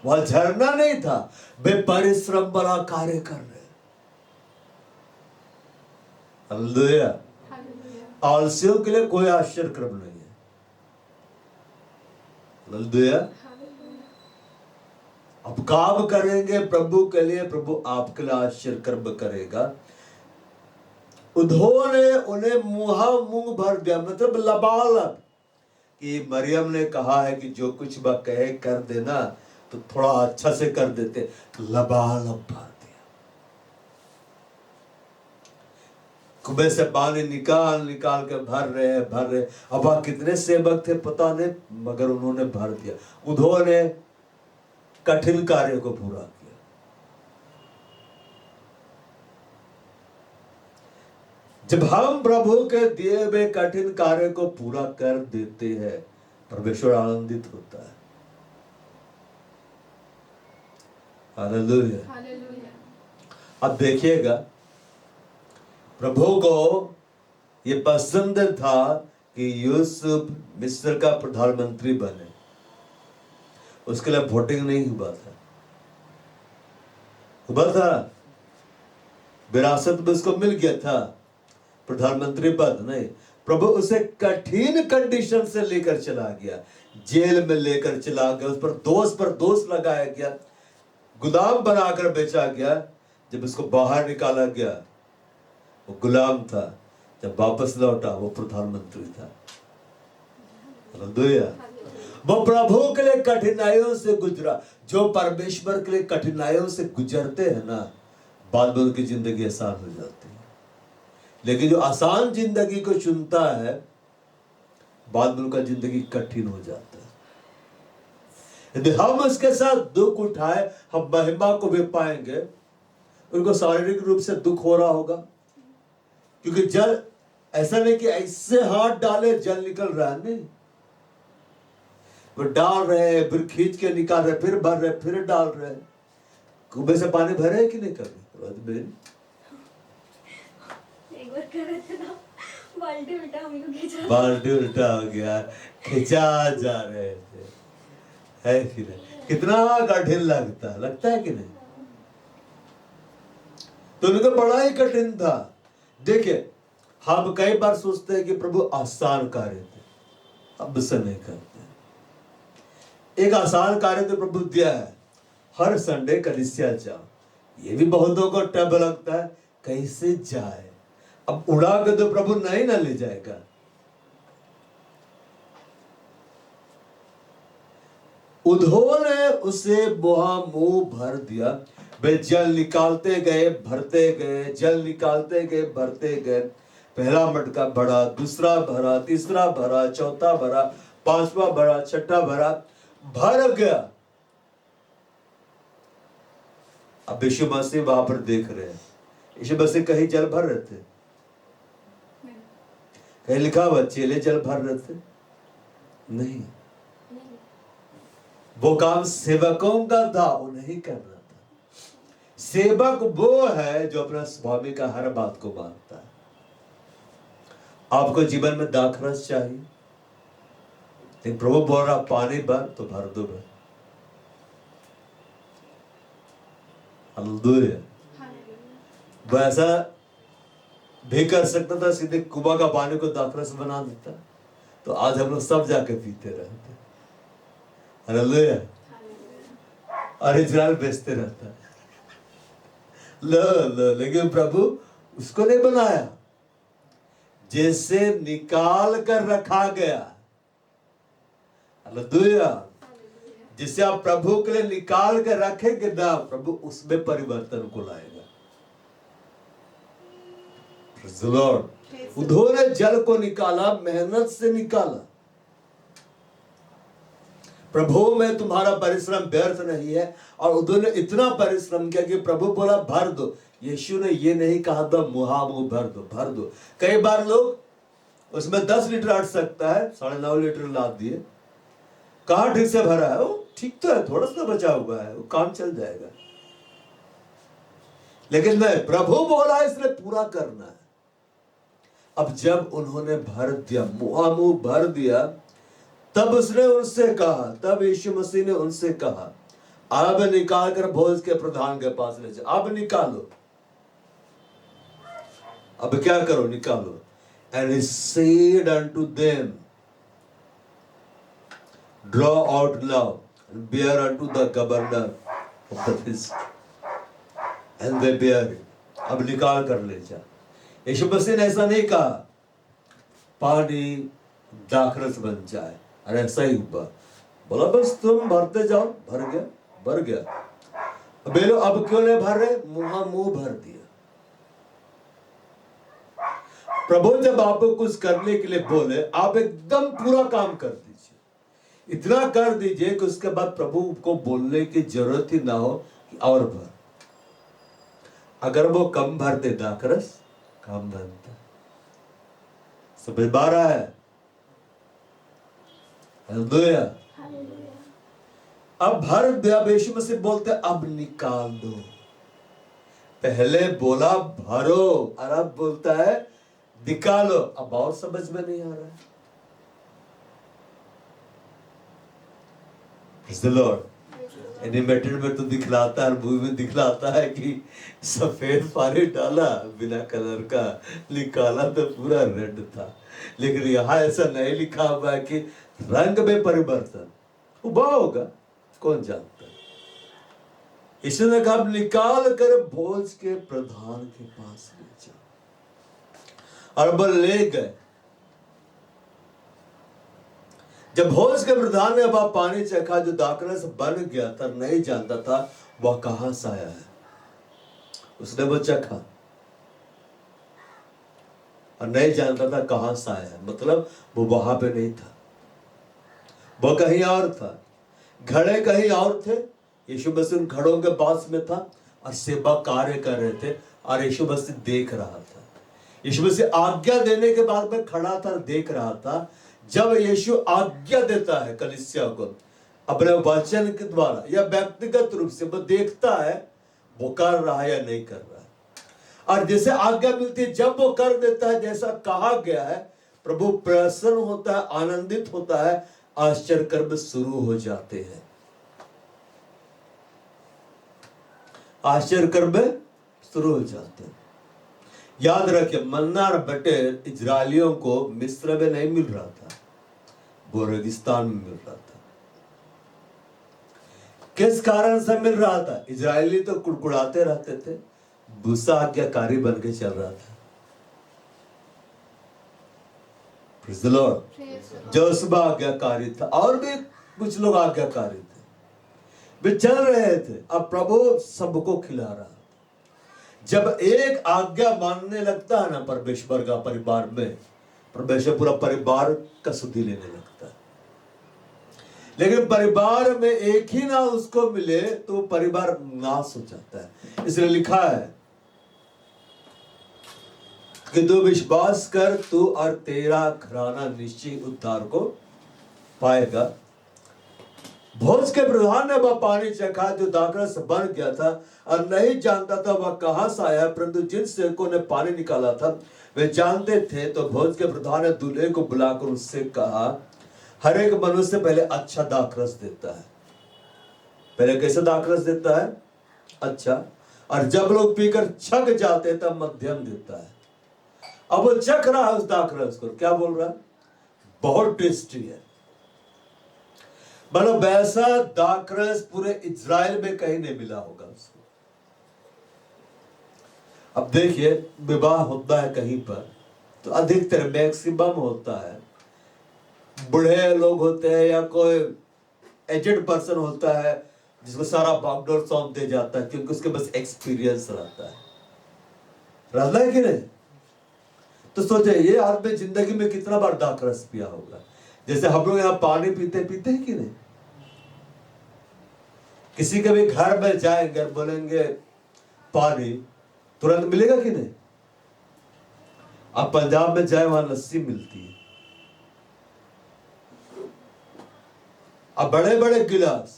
वहां झरना नहीं था, वे परिश्रम वाला कार्य कर रहे। हालेलुया। आलसियों के लिए कोई आश्चर्य क्रम नहीं है। हालेलुया। अब काम करेंगे प्रभु के लिए, प्रभु आपके लिए आश्चर्य कर्म करेगा। उन्होंने उन्हें मुंह भर दिया, मतलब लबालब। कि मरियम ने कहा है कि जो कुछ वह कहे कर देना, तो थोड़ा अच्छा से कर देते। लबालब भर दिया। कुबे से पानी निकाल निकाल के भर रहे। अब वह कितने सेवक थे पता नहीं, मगर उन्होंने भर दिया। उन्होंने कठिन कार्य को पूरा किया। जब हम प्रभु के दिए हुए कठिन कार्य को पूरा कर देते हैं, परमेश्वर आनंदित होता है। हालेलुया। अब देखिएगा, प्रभु को ये पसंद था कि यूसुफ मिस्र का प्रधानमंत्री बने। उसके लिए वोटिंग नहीं हुआ था, विरासत में उसको मिल गया था प्रधानमंत्री पद। नहीं, प्रभु उसे कठिन कंडीशन से लेकर चला गया, जेल में लेकर चला गया, उस पर दोष लगाया गया, गुलाम बनाकर बेचा गया। जब उसको बाहर निकाला गया, वो गुलाम था। जब वापस लौटा, वो प्रधानमंत्री था। हालेलुया। वो प्रभु के लिए कठिनाइयों से गुजरा। जो परमेश्वर के लिए कठिनाइयों से गुजरते हैं ना, बाद में उनकी जिंदगी आसान हो जाती है। लेकिन जो आसान जिंदगी को चुनता है, बाद में उनका जिंदगी कठिन हो जाता है। यदि हम उसके साथ दुख उठाए, हम महिमा को भी पाएंगे। उनको शारीरिक रूप से दुख हो रहा होगा, क्योंकि जल ऐसा नहीं कि ऐसे हाथ डाले जल निकल रहा है, नहीं, वो डाल रहे, फिर खींच के निकाल रहे, फिर भर रहे, फिर डाल रहे। कुबे से पानी भरे कि नहीं कभी? एक बार कर रहे थे ना, बाल्टी उल्टा हो गया, खिंचा जा रहे थे, है कि नहीं? कितना कठिन लगता है कि नहीं? तो उनको बड़ा ही कठिन था। देखिए, हम कई बार सोचते हैं कि प्रभु आसान कार्य थे, अब ऐसा नहीं करते। एक आसान कार्य तो प्रभु दिया है, हर संडे कलीसिया जाओ। ये भी बहुतों को टब लगता है, कैसे जाए, अब उड़ा के तो प्रभु नहीं ना ले जाएगा। उन्होंने उसे मुंह भर दिया। वे जल निकालते गए, भरते गए, जल निकालते गए, भरते गए। पहला मटका भरा, दूसरा भरा, तीसरा भरा, चौथा भरा, पांचवा भरा, छठा भरा, भर गया। अब यीशु मसीह वहां पर देख रहे हैं। यीशु मसीह कहीं जल भर रहे थे? कहीं लिखा हुआ चेले जल भर रहे थे? नहीं। वो काम सेवकों का था, वो नहीं कर रहा था। सेवक वो है जो अपना स्वामी का हर बात को मानता है। आपको जीवन में दाखरस चाहिए, लेकिन प्रभु बोल रहा पानी भर, तो भर दो भर। हालेलुया। वो ऐसा भी कर सकता था, सीधे कुआं का पानी को दाखरस बना देता, तो आज हम लोग सब जाके पीते रहते। हालेलुया। और इजराइल बेचते रहता है। लो, लेकिन प्रभु उसको नहीं बनाया, जैसे निकाल कर रखा गया। हालेलुया। जिसे आप प्रभु के लिए निकाल कर रखेंगे ना, प्रभु उसमें परिवर्तन को लाएगा। Praise the Lord। उन्होंने जल को निकाला, मेहनत से निकाला। प्रभु में तुम्हारा परिश्रम व्यर्थ नहीं है। और उन्होंने इतना परिश्रम किया कि प्रभु बोला भर दो। यीशु ने ये नहीं कहा था मुंह भर दो, भर दो। कई बार लोग उसमें 10 लीटर अट सकता है, 9.5 लीटर लाद दिए। कहा ठीक से भरा है, वो ठीक तो है, थोड़ा सा बचा हुआ है, वो काम चल जाएगा। लेकिन नहीं, प्रभु बोला इसने पूरा करना है। अब जब उन्होंने भर दिया, मुंह भर दिया, तब उसने उनसे कहा, तब यीशु मसीह ने उनसे कहा, अब निकाल कर भोज के प्रधान के पास ले जाओ। अब निकालो, अब क्या करो, निकालो। And he said unto them, draw out now and bear unto the governor of the feast. And they bear it. अब निकाल कर ले जा। यीशु मसीह ने ऐसा नहीं कहा पानी दाखरस बन जाए, अरे ऐसा ही हुआ। बोला बस तुम भरते जाओ, भर गया, भर गया। बेलो अब क्यों नहीं भर रहे? मुंह भर दिया। प्रभु जब आपको कुछ करने के लिए बोले, आप एकदम पूरा काम कर दीजिए। इतना कर दीजिए कि उसके बाद प्रभु को बोलने की जरूरत ही ना हो कि और भर। अगर वो कम भर दे दाखरस, काम बनता। समझ पा रहा है? हालेलुया। अब भर दिया। यीशु मसीह बोलते अब निकाल दो। पहले बोला भरो, और अब बोलता है निकालो। अब और समझ में नहीं आ रहा है। Praise the Lord। एनिमेटेड में तो दिखलाता है, मूवी में दिखलाता है कि सफेद पानी डाला बिना कलर का, निकाला तो पूरा रेड था। लेकिन यहाँ ऐसा नहीं लिखा हुआ है कि रंग में परिवर्तन हुआ होगा, कौन जानता है। यीशु ने कहा निकाल कर भोज के प्रधान के पास ले जाओ। और वो ले गए। जब भोज के प्रधान ने अब पानी चखा जो दाखरस बन गया था, नहीं जानता था वह कहां से आया है। उसने वो चखा और नहीं जानता था कहां से आया है, मतलब वो वहां पे नहीं था, वो कहीं और था। घड़े कहीं और थे। यीशु मसीह उन घड़ों के पास में था और सेवा कार्य कर रहे थे और यीशु मसीह देख रहा था। यीशु मसीह आज्ञा देने के बाद में खड़ा था, देख रहा था। जब यीशु आज्ञा देता है कलीसिया को अपने वचन के द्वारा या व्यक्तिगत रूप से, वो देखता है वो कर रहा है या नहीं कर रहा है। और जैसे आज्ञा मिलती है, जब वो कर देता है जैसा कहा गया है, प्रभु प्रसन्न होता है, आनंदित होता है, आश्चर्य कर्म शुरू हो जाते हैं। आश्चर्य कर्म शुरू हो जाते हैं। याद रखिए, मन्ना और बटेर इजरायलियों को मिस्र में नहीं मिल रहा था, वो रेगिस्तान में मिल रहा था। किस कारण से मिल रहा था? इजरायली तो कुड़कुड़ाते रहते थे, मूसा आज्ञाकारी बन के चल रहा था। Praise the Lord। जोशुआ आज्ञाकारी था, और भी कुछ लोग आज्ञाकारी थे, वे चल रहे थे। अब प्रभु सबको खिला रहा था। जब एक आज्ञा मानने लगता है ना परमेश्वर का परिवार में, परमेश्वर पूरा परिवार का शुद्धि लेने लगता है। लेकिन परिवार में एक ही ना उसको मिले तो परिवार नाश हो जाता है। इसलिए लिखा है कि तू विश्वास कर, तू और तेरा घराना निश्चय उद्धार को पाएगा। भोज के प्रधान ने वह पानी चखा जो दाखरस बन गया था और नहीं जानता था वह कहां से आया, परंतु जिन सेवकों ने पानी निकाला था वे जानते थे। तो भोज के प्रधान ने दूल्हे को बुलाकर उससे कहा, हर एक मनुष्य पहले अच्छा दाखरस देता है। पहले कैसे दाखरस देता है? अच्छा। और जब लोग पीकर छक जाते तब मध्यम देता है। अब वो चख रहा है उस दाखरस को, क्या बोल रहा है? बहुत टेस्टी है। मतलब वैसा दाखरस पूरे इजराइल में कहीं नहीं मिला होगा उसको। अब देखिए, विवाह होता है कहीं पर तो अधिकतर मैक्सिमम होता है, बूढ़े लोग होते हैं या कोई एजेड पर्सन होता है जिसको सारा बागडोर सौंप दे जाता है, क्योंकि उसके बस एक्सपीरियंस रहता है कि नहीं? तो सोचे ये आदमी जिंदगी में कितना बार दाखरस पिया होगा। जैसे हम लोग यहाँ पानी पीते हैं कि नहीं? किसी के भी घर में जाएंगे और बोलेंगे पानी, तुरंत मिलेगा कि नहीं? अब पंजाब में जाए वहां लस्सी मिलती है, अब बड़े बड़े गिलास,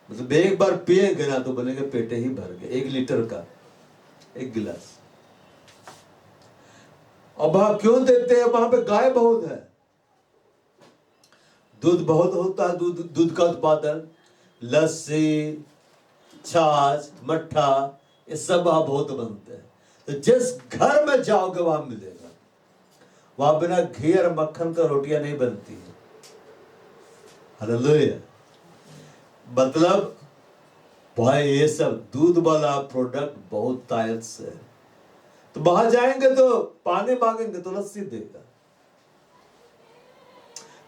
मतलब एक बार पिएंगे ना तो बोलेंगे पेटे ही भर गए। 1 लीटर का एक गिलास। अब वहां क्यों देते हैं? वहां पे गाय बहुत है, दूध बहुत होता है, दूध का उत्पादन, लस्सी, छाछ, मट्ठा, ये सब वहां बहुत बनते हैं। तो जिस घर में जाओगे वहां मिलेगा। वहां बिना घी और मक्खन का रोटियां नहीं बनती है। हालेलुया। मतलब भाई ये सब दूध वाला प्रोडक्ट बहुत तायत से है। तो वहां जाएंगे तो पानी मांगेंगे तो लस्सी देगा,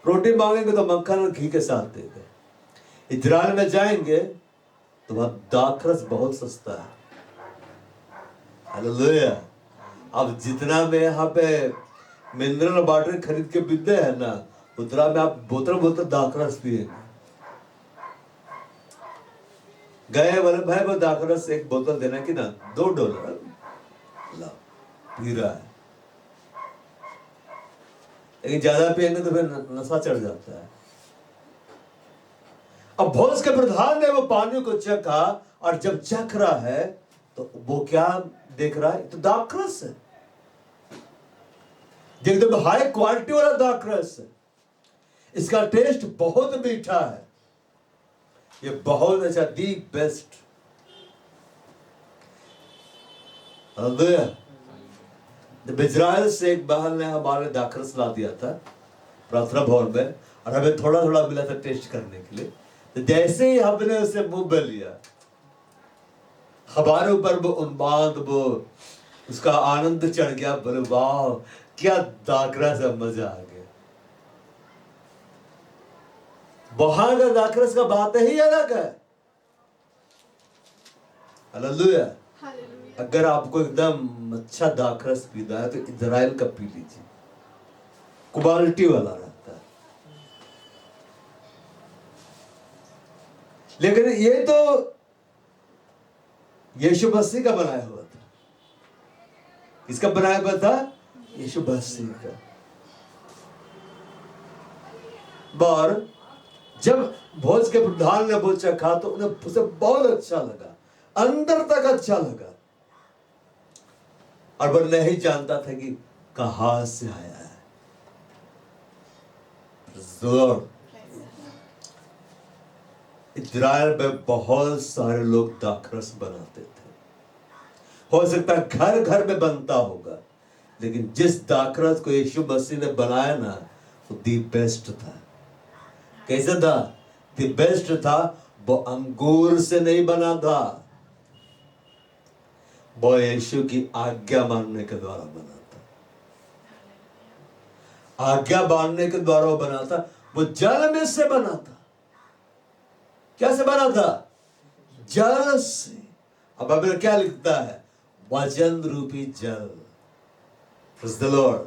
रोटी मांगेंगे तो मक्खन और घी के साथ देगा। इजराइल में जाएंगे तो वहां दाखरस बहुत सस्ता है। हालेलुया। अब जितना में यहाँ पे मिनरल वाटर खरीद के पीते हैं ना, उतना में आप बोतल दाखरस पिएंगे। गए बोले भाई वो दाखरस एक बोतल देना कि ना, $2 ला पी रहा है। लेकिन ज्यादा पिएंगे तो फिर नशा चढ़ जाता है। अब भोज के प्रधान ने वो पानी को चखा, और जब चख रहा है तो वो क्या देख रहा है? तो दाखरस है, एकदम हाई क्वालिटी वाला दाखरस है। इसका टेस्ट बहुत मीठा है, ये बहुत अच्छा, दी बेस्ट। जब इजराइल से एक बहन ने हमारे दाखरस ला दिया था प्रार्थना भवन में, और हमें थोड़ा थोड़ा मिला था टेस्ट करने के लिए। तो जैसे ही हमने उसे मुंह में लिया, हमारे ऊपर वो उन्माद, वो उसका आनंद चढ़ गया। बोले वाह क्या दाखरस है, मजा आ गया। वहां का दाखरस का बात ही अलग है। हालेलुया। अगर आपको एकदम अच्छा दाखरस पीना है तो इजराइल का पी लीजिए, क्वालिटी वाला रहता है। लेकिन ये तो यीशु मसीह का बनाया हुआ था। किसका बनाया हुआ था? यीशु मसीह का। और जब भोज के प्रधान ने वो चखा तो उन्हें उसे बहुत अच्छा लगा, अंदर तक अच्छा लगा। और वो नहीं जानता था कि कहां से आया है। इजराइल में बहुत सारे लोग दाखरस बनाते थे। हो सकता है घर घर में बनता होगा, लेकिन जिस दाखरस को यीशु मसीह ने बनाया ना, वो दी बेस्ट था। कैसे था? दी बेस्ट था। वो अंगूर से नहीं बना था, वो यीशु की आज्ञा मानने के द्वारा बना था। आज्ञा मानने के द्वारा वो बना था। वो जल में से बना था। कैसे बना था? जल से। अब बाइबल क्या लिखता है? वचन रूपी जल। Praise the Lord।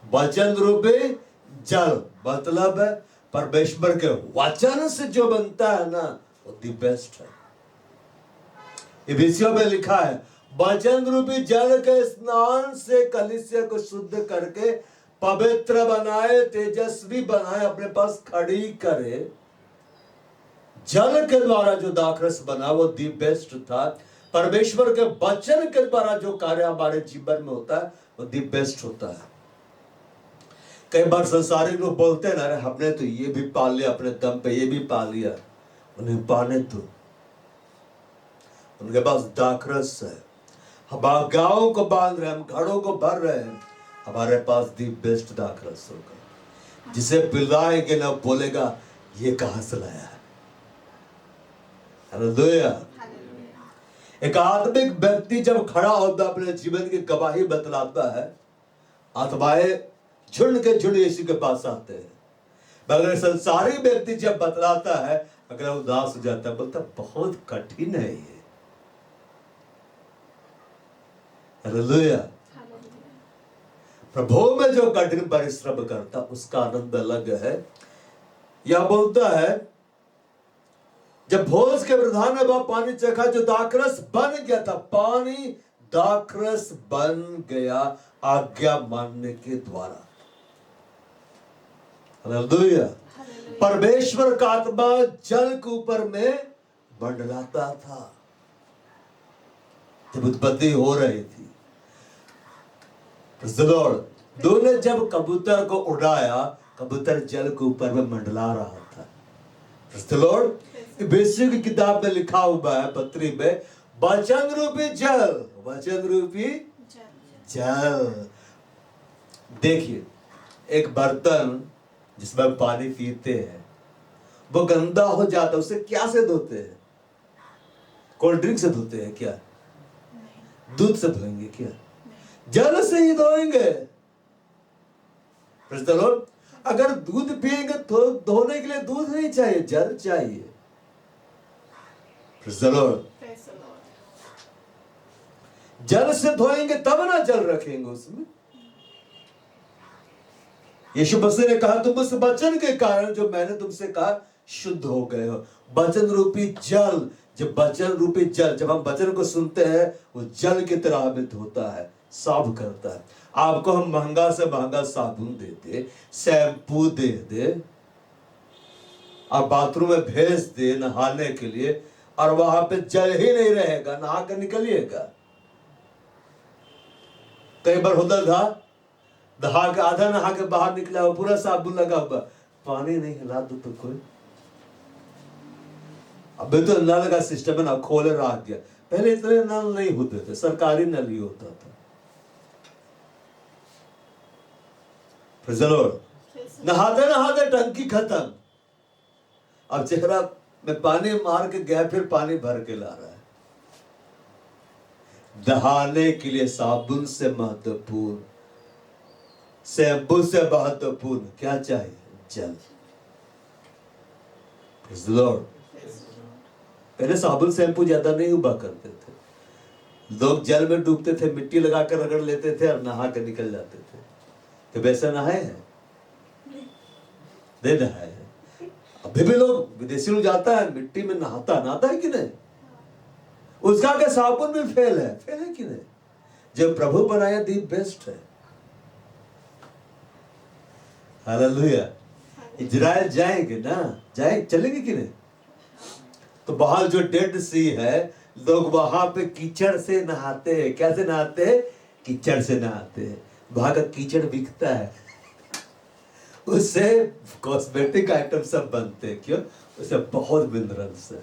वचन रूपी जल मतलब परमेश्वर के वचन से जो बनता है ना, वो दी बेस्ट है। इफिसियों में लिखा है, वचन रूपी जल के स्नान से कलीसिया को शुद्ध करके पवित्र बनाए, तेजस्वी बनाए, अपने पास खड़ी करे। जल के द्वारा जो दाखरस बना वो दी बेस्ट था। परमेश्वर के वचन के द्वारा जो कार्य हमारे जीवन में होता है वो दी बेस्ट होता है। कई बार संसारिक लोग बोलते हैं ना, अरे हमने तो ये भी पा लिया, अपने दम पे ये भी पा लिया। उन्हें पाने दो, उनके पास दाखरस है। हम गाँव को बांध रहे हैं, हम घड़ों को भर रहे हैं, हमारे पास दी बेस्ट दाखरस होगा, जिसे पिलाएंगे ना बोलेगा ये कहां से लाया है। हालेलुया। एक आत्मिक व्यक्ति जब खड़ा होता है, अपने जीवन की गवाही बतलाता है, आत्माएं झुंड के झुंड यीशु के पास आते हैं। मगर संसारी व्यक्ति जब बतलाता है, अगर उदास हो जाता है, बोलता बहुत कठिन है ये। हालेलुया। प्रभु में जो कठिन परिश्रम करता उसका आनंद अलग है। यह बोलता है, जब भोज के प्रधान ने वह पानी चखा जो दाखरस बन गया था, पानी दाखरस बन गया आज्ञा मानने के द्वारा। हालेलुया। परमेश्वर का आत्मा जल के ऊपर में मंडलाता था जब उत्पत्ति हो रही थी। दो ने जब कबूतर को उड़ाया, कबूतर जल के ऊपर में मंडला रहा था। बेसिक की किताब में लिखा हुआ है, पत्री में, वचन रूपी जल, वचन रूपी जल। देखिए, एक बर्तन जिसमें पानी पीते हैं वो गंदा हो जाता है, उसे क्या से धोते हैं? कोल्ड ड्रिंक से धोते हैं क्या? दूध से धोएंगे क्या? जल से ही धोएंगे। Praise the Lord। अगर दूध पिएंगे तो धोने के लिए दूध नहीं चाहिए, जल चाहिए। Praise the Lord। जल से धोएंगे तब ना जल रखेंगे उसमें। यीशु मसीह ने कहा, तुम उस वचन के कारण जो मैंने तुमसे कहा शुद्ध हो गए हो। वचन रूपी जल, जब वचन रूपी जल, जब हम वचन को सुनते हैं, वो जल की तरह हमें धोता है, साफ करता है। आपको हम महंगा से महंगा साबुन दे दे, शैम्पू दे दे, आप बाथरूम में भेज दे नहाने के लिए, और वहां पे जल ही नहीं रहेगा, नहा कर निकलिएगा। कई बार होता था, नहा के आधा नहा के बाहर निकला हो, पूरा साबुन लगा हुआ, पानी नहीं हिला दो तो कोई। अभी तो नल का सिस्टम है ना, खोले रख दिया। पहले इतने नल नहीं होते थे, सरकारी नल ही होता था। नहाते नहाते टंकी खत्म, अब चेहरा में पानी मार के गया, फिर पानी भर के ला रहा है। नहाने के लिए साबुन से महत्वपूर्ण, शैम्पू से महत्वपूर्ण क्या चाहिए? जल। पहले साबुन शैम्पू ज्यादा नहीं हुआ करते थे, लोग जल में डूबते थे, मिट्टी लगा कर रगड़ लेते थे और नहा कर निकल जाते थे। तो वैसा नहाए हैं? नहीं नहाए हैं। अभी भी लोग, विदेशी लोग जाता है मिट्टी में नहाता है कि नहीं? उसका क्या साबुन भी फेल है कि नहीं? जब प्रभु बनाया दी बेस्ट है। हालेलुया। इजराइल जाएंगे ना, चलेंगे कि नहीं? तो बाहर जो डेड सी है, लोग वहां पे कीचड़ से नहाते हैं। कैसे नहाते हैं? कीचड़ से नहाते हैं। वहां का कीचड़ बिकता है, उससे कॉस्मेटिक आइटम सब बनते हैं। क्यों? उसे बहुत विंद्रंस है,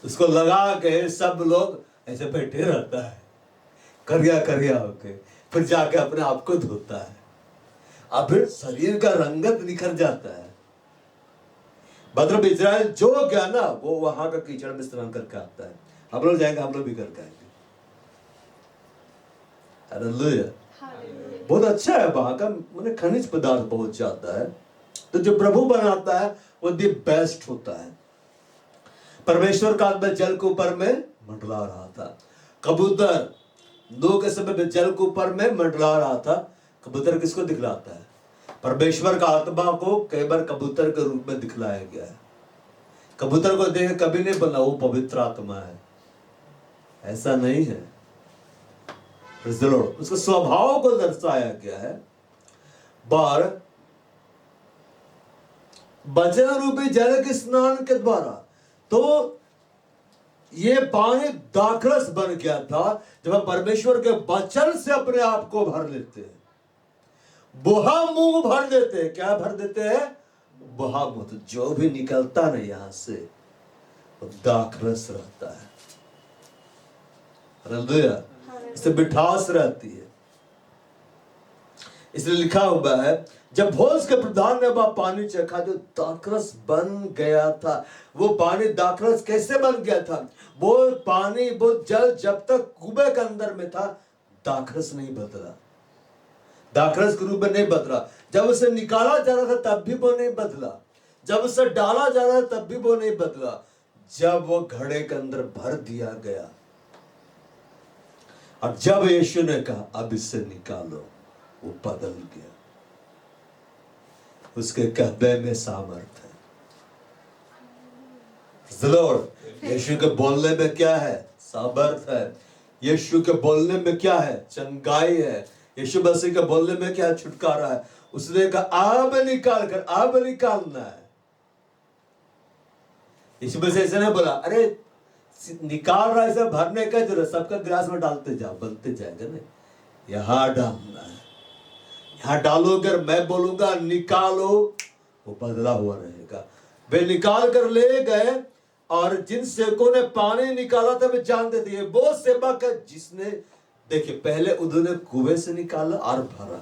उसको लगा के सब लोग ऐसे बैठे रहता है, करिया करिया होके, फिर जाके अपने आप को धोता है, अब फिर शरीर का रंगत निखर जाता है। मतलब इजराइल जो गया ना, वो वहां का कीचड़ में स्नान करके आता है। हम लोग जाएंगे, हम लोग भी करके आएंगे। हालेलुया। बहुत अच्छा है वहां का, मैंने खनिज पदार्थ बहुत ज्यादा है, तो जो प्रभु बनाता है वो दी बेस्ट होता है। परमेश्वर का आत्मा जल के ऊपर में मंडला रहा था। कबूतर नूह के समय में जल के ऊपर में मंडला रहा था। कबूतर किसको दिखलाता है? परमेश्वर का आत्मा को कई बार कबूतर के रूप में दिखलाया गया है। कबूतर को देख कभी नहीं बोला वो पवित्र आत्मा है, ऐसा नहीं है। उसके स्वभाव को दर्शाया गया है। बार वचन रूपी जल के स्नान के द्वारा, तो ये पानी दाखरस बन गया था जब हम परमेश्वर के वचन से अपने आप को भर लेते हैं। बुहा मुंह भर देते हैं। क्या भर देते हैं? बुहा मुंह। तो जो भी निकलता ना यहां से वो दाखरस रहता है। हालेलुया। इससे मिठास रहती है। इसलिए लिखा हुआ है, जब भोज के प्रधान ने वह पानी चखा जो दाखरस बन गया था। वो पानी दाखरस कैसे बन गया था? वो पानी, वो जल जब तक कुएं के अंदर में था, दाखरस नहीं बदला, दाखरस के रूप में नहीं बदला। जब उसे निकाला जा रहा था तब भी वो नहीं बदला, जब उसे डाला जा रहा था तब भी वो नहीं बदला। जब वो घड़े के अंदर भर दिया गया और जब यीशु ने कहा अब इससे निकालो, वो बदल गया। उसके कहने में सामर्थ है। लॉर्ड, यीशु के बोलने में क्या है? सामर्थ है। यीशु के बोलने में क्या है? चंगाई है। यीशु मसीह के बोलने में क्या है? छुटकारा है। उसने कहा अब निकाल कर, अब निकालना है। यीशु मसीह ऐसे नहीं बोला अरे निकाल रहा है, इसे भरने का जरूरत, सबका गिलास में डालते जाओ, बनते जाएगा ना। यहां डालना है, यहां डालोगे, मैं बोलूंगा निकालो, वो बदला हुआ रहेगा। वे निकाल कर ले गए और जिन सेवकों ने पानी निकाला था वे जानते थे वो सेवक है जिसने, देखिए पहले उन्होंने कुएं से निकाला और भरा,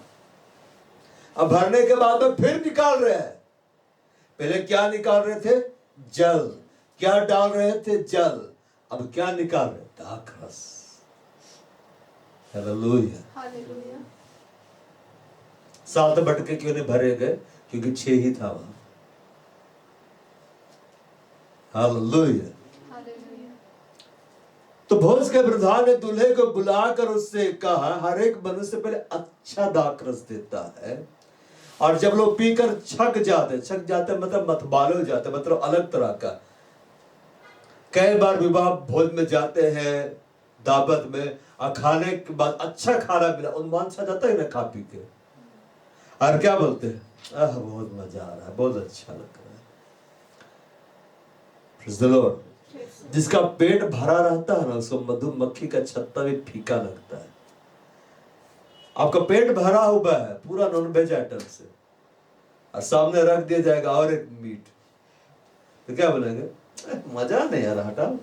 अब भरने के बाद में फिर निकाल रहे हैं। पहले क्या निकाल रहे थे? जल। क्या डाल रहे थे? जल। अब क्या निकाल रहे? दाखरस। हालेलुया। हालेलुया। 7 मटके क्यों नहीं भरे गए? क्योंकि 6 ही था वहां। हालेलुया। हालेलुया। तो भोज के प्रधान ने दूल्हे को बुलाकर उससे कहा, हर एक मनुष्य पहले अच्छा दाखरस देता है और जब लोग पीकर छक जाते मतलब मतवाले हो जाते, मतलब अलग तरह का। कई बार विवाह भोज में जाते हैं, दावत में, और खाने के बाद अच्छा खाना मिला, उन्मान सा जाता है ना खा पी के, और क्या बोलते हैं? बहुत मजा आ रहा है, बहुत अच्छा लग रहा है। Praise the Lord। जिसका पेट भरा रहता है ना, उसको मधुमक्खी का छत्ता भी फीका लगता है। आपका पेट भरा हुआ है पूरा नॉनवेज आइटम से, और सामने रख दिया जाएगा और एक मीट, तो क्या बोलेंगे? मजा नहीं आ रहा, हटाओ।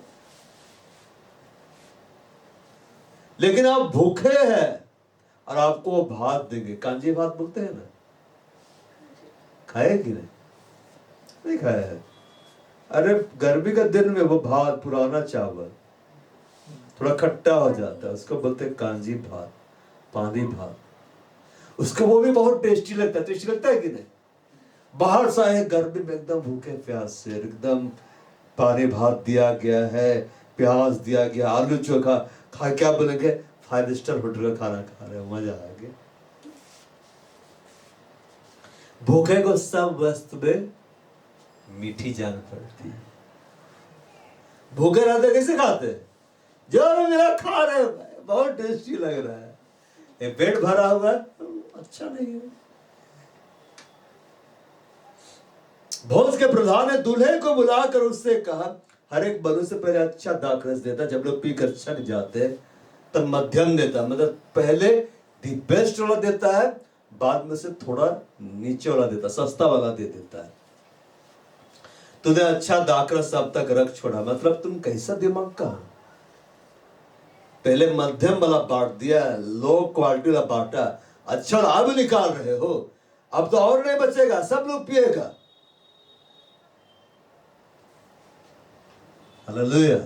लेकिन आप भूखे हैं और आपको वो भात देंगे, कांजी भात बोलते हैं ना, खाए कि नहीं? नहीं खाया है। अरे गर्मी का दिन में वो भात, पुराना चावल थोड़ा खट्टा हो जाता है, उसको बोलते हैं कांजी भात, पानी भात। उसको वो भी बहुत टेस्टी लगता है। टेस्टी लगता है कि नहीं? बाहर से आए गर्मी में एकदम भूखे प्यास से, एकदम पानी भात दिया गया है, प्याज दिया गया, आलू चोखा खा, क्या बोलेंगे? 5 स्टार होटल का खाना खा रहे हो, मजा आ गया। भूखे को सब वस्तु में मीठी जान पड़ती है। भूखे रहते कैसे खाते? जो भी मेरा खा रहे हो, बहुत टेस्टी लग रहा है, ये पेट भरा हुआ है, अच्छा नहीं है। भोज के प्रधान ने दूल्हे को बुलाकर उससे कहा, हर एक मनुष्य पहले अच्छा दाखरस देता, जब लोग पीकर छक जाते तब मध्यम देता, मतलब पहले दी बेस्ट वाला देता है, बाद में से थोड़ा नीचे वाला देता, सस्ता वाला दे देता है। तूने अच्छा दाखरस अब तक रख छोड़ा, मतलब तुम कैसा दिमाग का हो? पहले मध्यम वाला बांट दिया, लो क्वालिटी वाला बांटा, अच्छा अब निकाल रहे हो, अब तो और नहीं बचेगा, सब लोग पिएगा। हालेलुया।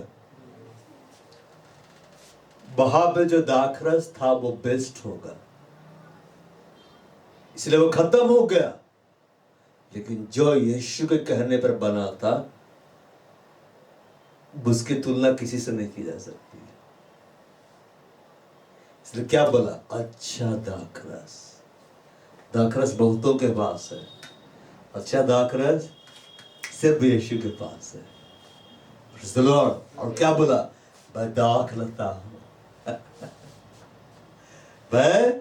वहां पे जो दाखरस था वो बेस्ट होगा, इसलिए वो खत्म हो गया। लेकिन जो यीशु के कहने पर बना था, उसकी तुलना किसी से नहीं की जा सकती। इसलिए क्या बोला? अच्छा दाखरस। दाखरस बहुतों के पास है, अच्छा दाखरस सिर्फ यीशु के पास है। Praise the Lord। और क्या बोला? मैं दाख लेता हूं मैं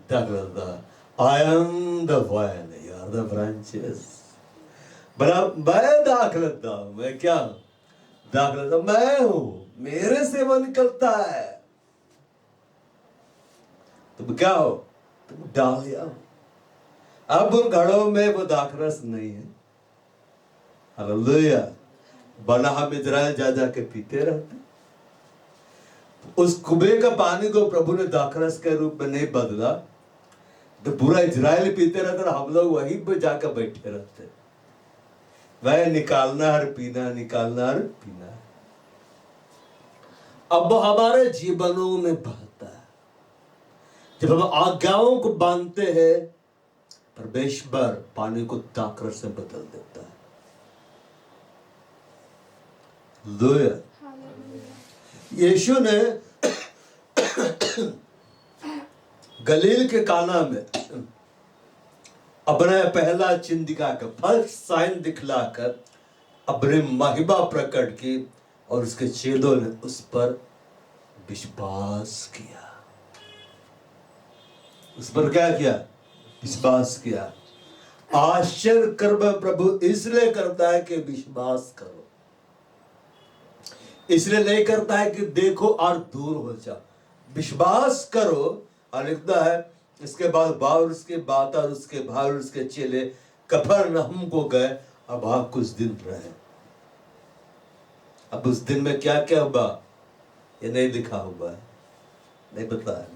दाख लेता हूं। I am the vine, you are the branches। बड़ा मैं दाख लेता हूं, मैं क्या हूं? दाख लेता हूं, मैं हूं, मेरे से वो निकलता है। तुम क्या हो? तुम डालिया हो। अब उन घड़ों में वो दाखरस नहीं है। हालेलुया। बना हम इजराइल जा जा के पीते रहते। उस कुएं का पानी को प्रभु ने दाखरस के रूप में नहीं बदला, तो पूरा इजराइल पीते रहते और हम लोग वहीं पे जाकर बैठे रहते। वह निकालना हर पीना, निकालना हर पीना। अब वो हमारे जीवनों में बहता है। जब हम आज्ञाओं को बांधते हैं, परमेश्वर पानी को दाखरस से बदल देता है। हालेलुया। यीशु ने गलील के काना में अपना पहला चिन्ह दिखाकर, फर्स्ट साइन दिखलाकर अपनी महिमा प्रकट की, और उसके चेलों ने उस पर विश्वास किया। उस पर क्या किया? विश्वास किया। आश्चर्य कर्म प्रभु इसलिए करता है कि विश्वास करो, इसलिए नहीं करता है कि देखो और दूर हो जाओ। विश्वास करो। और लिखता है इसके बाद बावर उसके बात और उसके भाई और उसके चेले कफरनहूम को गए। अब वहां कुछ दिन रहे। अब उस दिन में क्या क्या हुआ ये नहीं लिखा हुआ है, नहीं पता है,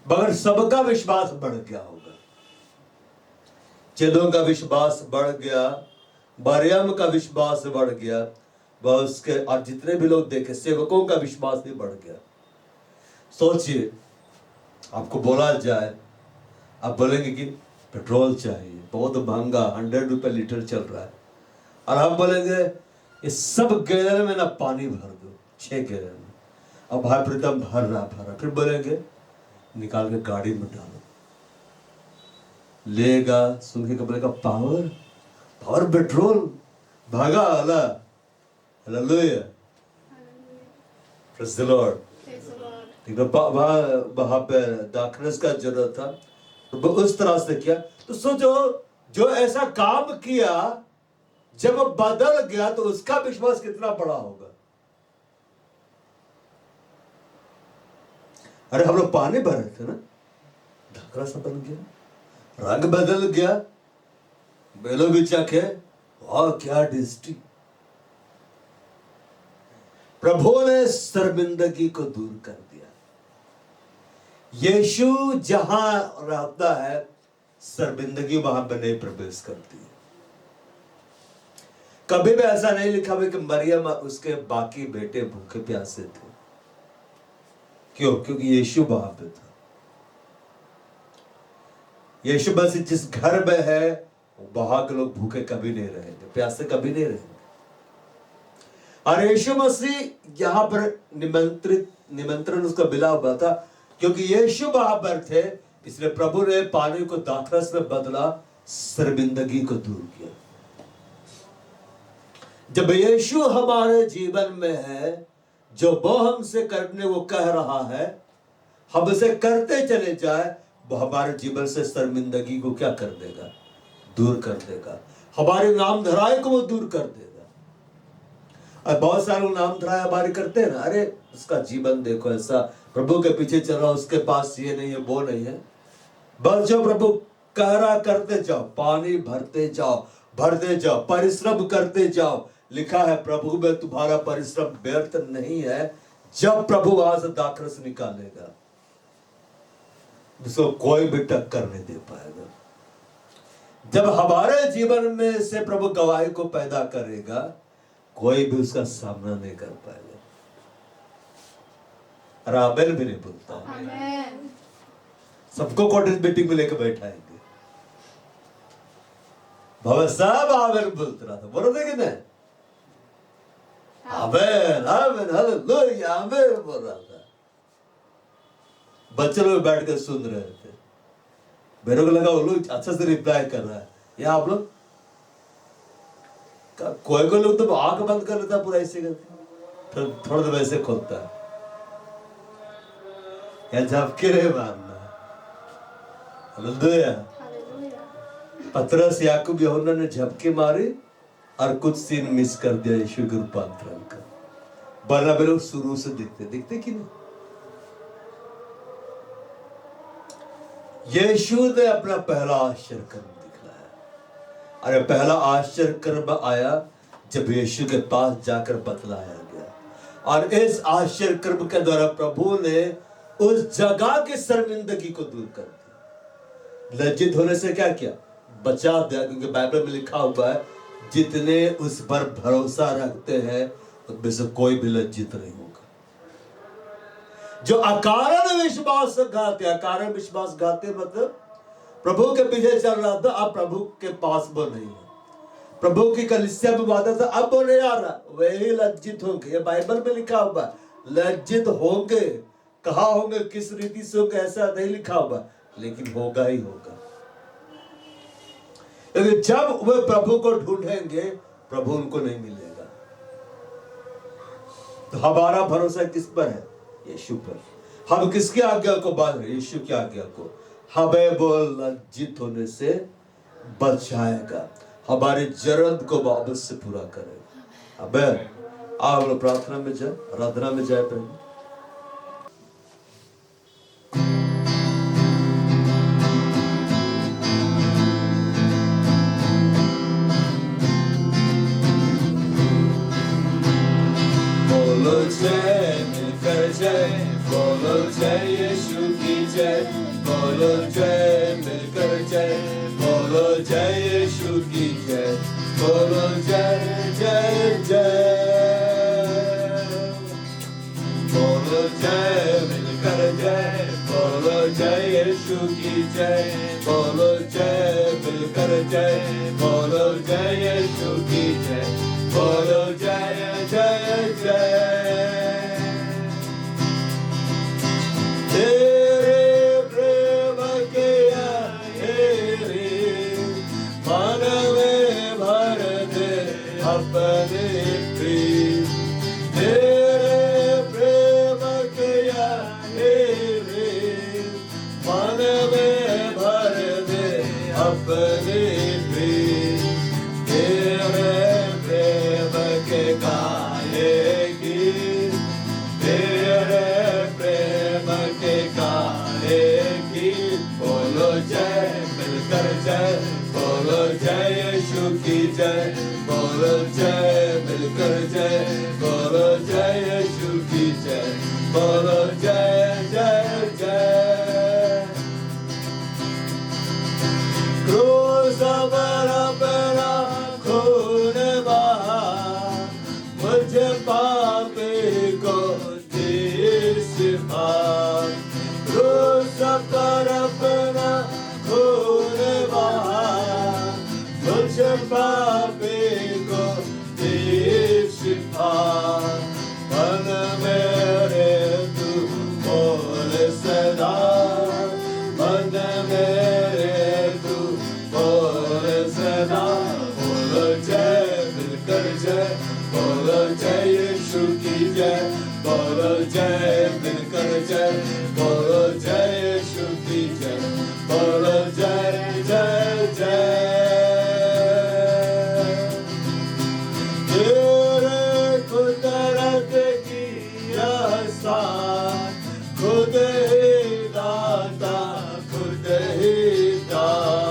मगर सबका विश्वास बढ़ गया होगा। चेलों का विश्वास बढ़ गया, मरियम का विश्वास बढ़ गया, वह उसके और जितने भी लोग देखे सेवकों का विश्वास भी बढ़ गया। सोचिए, आपको बोला जाए, आप बोलेंगे कि पेट्रोल चाहिए, बहुत महंगा, 100 रुपए लीटर चल रहा है, और हम बोलेंगे ये सब गैलन में ना पानी भर दो, 6 गैलन में। अब भाई प्रीतम भर रहा, फिर बोलेंगे निकाल के गाड़ी में डालो, लेगा, सुन के बोलेगा पावर पेट्रोल, भागा वाला। हालेलुया। Praise the Lord. वहां पे दाखरस का जरूरत था, तो उस तरह से किया। तो सोचो, जो ऐसा काम किया जब बदल गया तो उसका विश्वास कितना बड़ा होगा। अरे हम लोग पानी भर रहे थे ना, दाखरस बन गया, रंग बदल गया, बेलो भी चखे, वाह क्या टेस्टी। प्रभु ने शर्मिंदगी को दूर कर दिया। यीशु जहां रहता है, शर्मिंदगी वहां पर नहीं प्रवेश करती है। कभी भी ऐसा नहीं लिखा हुआ कि मरियम और उसके बाकी बेटे भूखे प्यासे थे। क्यों? क्योंकि यीशु वहां पे था। यीशु बस जिस घर में है वहां के लोग भूखे कभी नहीं रहेंगे, प्यासे कभी नहीं रहेंगे। और यीशु मसीह यहां पर निमंत्रण उसका मिला हुआ था, क्योंकि यीशु वहां पर थे, इसलिए प्रभु ने पानी को दाखरस में बदला, शर्मिंदगी को दूर किया। जब यीशु हमारे जीवन में है, जो वो हमसे करने वो कह रहा है, हम उसे करते चले जाए, वो हमारे जीवन से शर्मिंदगी को क्या कर देगा? दूर कर देगा। हमारे नाम धराए को वो दूर कर देगा। और बहुत सारे लोग नाम धराए हमारे करते हैं ना, अरे उसका जीवन देखो ऐसा, प्रभु के पीछे चल रहा, उसके पास ये नहीं है वो नहीं है। बस जो प्रभु कहरा करते जाओ, पानी भरते जाओ, भरते जाओ, परिश्रम करते जाओ। लिखा है प्रभु में तुम्हारा परिश्रम व्यर्थ नहीं है। जब प्रभु वहां से दाखरस निकालेगा, उसको कोई भी टक्कर नहीं दे पाएगा। जब हमारे जीवन में से प्रभु गवाही को पैदा करेगा, कोई भी उसका सामना नहीं कर पाएगा। आमेन भी नहीं बोलता, सबको कॉटेज मीटिंग में लेकर बैठाएंगे। भवन साहब आमेन बोलते रहा था, बोलो थे कि नहीं? आमेन आमेन हालेलुया आमेन बोल रहा था। बच्चे लोग बैठ कर सुन रहे थे। मेरे को लगा वो लोग अच्छा से रिप्लाई कर रहा है। या आप लोग कोई कोई लोग तो आंख बंद कर लेता पूरा ऐसे करके, फिर थोड़ा देर वैसे खोलता है या झपके रहे मारना। हालेलुया। पतरस याकूब यूहन्ना ने झपके मारे और कुछ सीन मिस कर दिया यीशु के रूपांतरण का। वरना वे लोग शुरू से दिखते कि नहीं। यीशु ने अपना पहला आश्चर्य कर्म दिखलाया। अरे पहला आश्चर्य कर्म आया जब यीशु के पास जाकर बतलाया गया, और इस आश्चर्य कर्म के द्वारा प्रभु ने उस जगह की शर्मिंदगी को दूर कर दिया। लज्जित होने से क्या किया? बचा दिया। क्योंकि बाइबल में लिखा हुआ है, जितने उस पर भरोसा रखते हैं उनमें से कोई भी लज्जित नहीं होगा। जो अकारण विश्वासघाती, अकारण विश्वासघाती मतलब प्रभु के पीछे चल रहा था, अब प्रभु के पास वो नहीं है। प्रभु की कलीसिया में वादा था, अब वो नहीं आ रहा, वही लज्जित होंगे। ये बाइबल में लिखा हुआ, लज्जित होंगे। कहा होंगे, किस रीति से होंगे ऐसा नहीं लिखा हुआ, लेकिन होगा ही होगा। क्योंकि जब वे प्रभु को ढूंढेंगे, प्रभु उनको नहीं मिलेगा। तो हमारा भरोसा किस पर है? यीशु पर। हम किसकी आज्ञा को बांध रहे? यीशु की आज्ञा को। हमें वो लज्जित होने से बचाएगा, हमारी जरूरत को वापस से पूरा करेगा। आमीन। आप लोग प्रार्थना में जाए, आराधना में जाए। पहले बोलो जय, मिलकर जय, बोलो जय यीशु की जय, बोलो जय, मिलकर जय, बोलो जय यीशु की जय, बोलो जय जय जय, बोलो जय, मिलकर जय, बोलो जय यीशु की जय, बोलो जय, मिलकर जय, बोलो जय यीशु की जय, बोलो जय जय जय। तेरे प्रेम के अंधेरे मन में भर दे अपने प्रेम। तेरे प्रेम के अंधेरे मन में भर दे अपने प्रेम। तेरे प्रेम के गाएगी, तेरे प्रेम के गाएगी। बोलो जय, मिलकर जय, बोलो जय यीशु की जय, बोलो जय, मिलकर जय, बोलो जय यीशु की जय, बोलो जय जय जय। क्रूस पर अपना खून बहा, मुझे पापी को दे शिफा। क्रूस पर अपना खून बहा, मुझे पापी को दे शिफा। मन मेरे तू बोल सदा, मन मेरे तू बोल सदा। बोलो जय, मिलकर जय, बोलो जय यीशु की जय, बोलो जय, मिलकर जय, बोलो जय यीशु की जय, बोलो जय जय जय। तेरे कुदरत की आसान, खुद ही दाता, खुद ही दाता।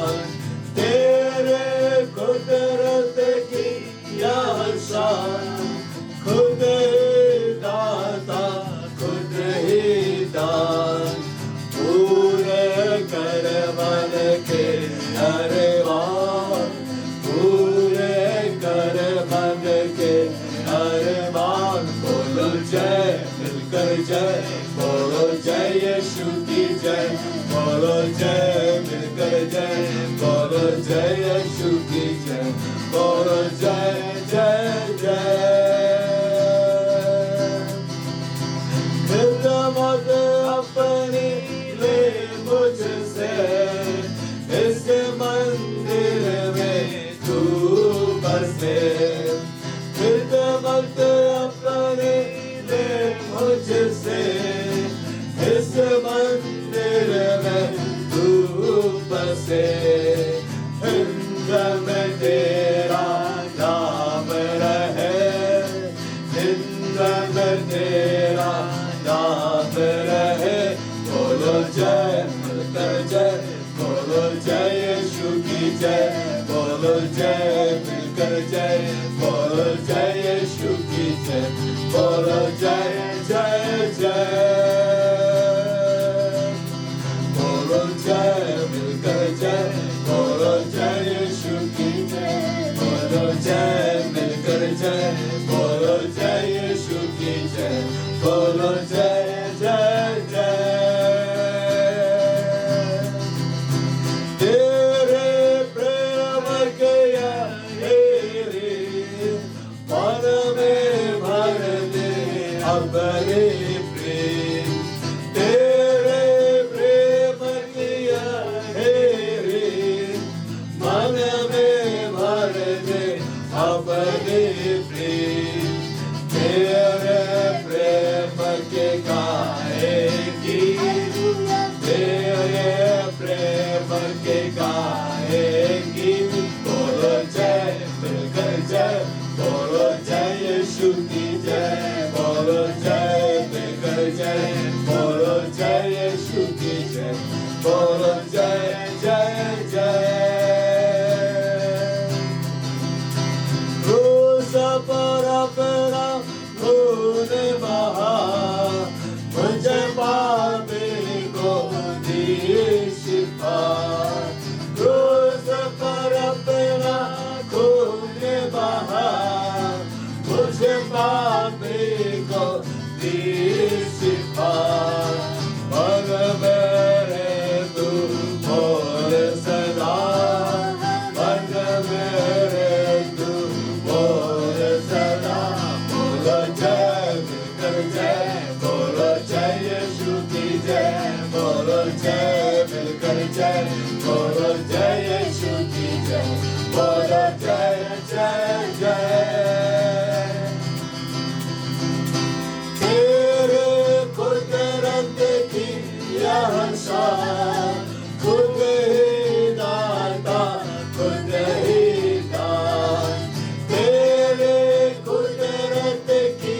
अरमान बोलो जय मिलकर जय बोलो जय यीशु की जय बोलो जय मिलकर जय बोलो जय यीशु की जय बोलो जय जय जय खिदमत अपनी ले मुझसे इस मंदिर में तू बसे खिदमत अपनी ले मुझसे इस मंदिर में तू बसे हिंद में तेरा नाम रहे हिंद में तेरा नाम रहे बोलो जय मिलकर जय बोलो जय यीशु की जय बोलो जय मिलकर जय बोलो जय यीशु की जय बोलो जय जय जय बोलो जय मिलकर जय बोलो जय यीशु की जय बोलो जय मिलकर जय बोलो जय यीशु की जय बोलो जय जय जय तेरे प्रेम के अंधेरे मन में भर दे अपने प्रेम तेरे प्रेम के अंधेरे मन में भर दे अपने प्रेम तेरे प्रेम के गाएगी तेरे प्रेम के गाएगी बोलो जय मिलकर जय बोलो जय यीशु की जय बोलो जय मिलकर जय बोलो जय यीशु की जय बोलो जय जय जय क्रूस पर अपना खून बहा मुझे पापी को दी शिफा क्रूस पर अपना खून बहा मुझे पापी को दी शिफा मन मेरे तू बोल सदा मन मेरे तू बोल सदा बोलो जय मिलकर जय बोलो जय यीशु की जय बोलो जय मिलकर जय बोलो जय यीशु की जय बोलो जय जय जय तेरे कुदरत की यह शान खुद ही दाता खुद ही दान तेरे कुदरत की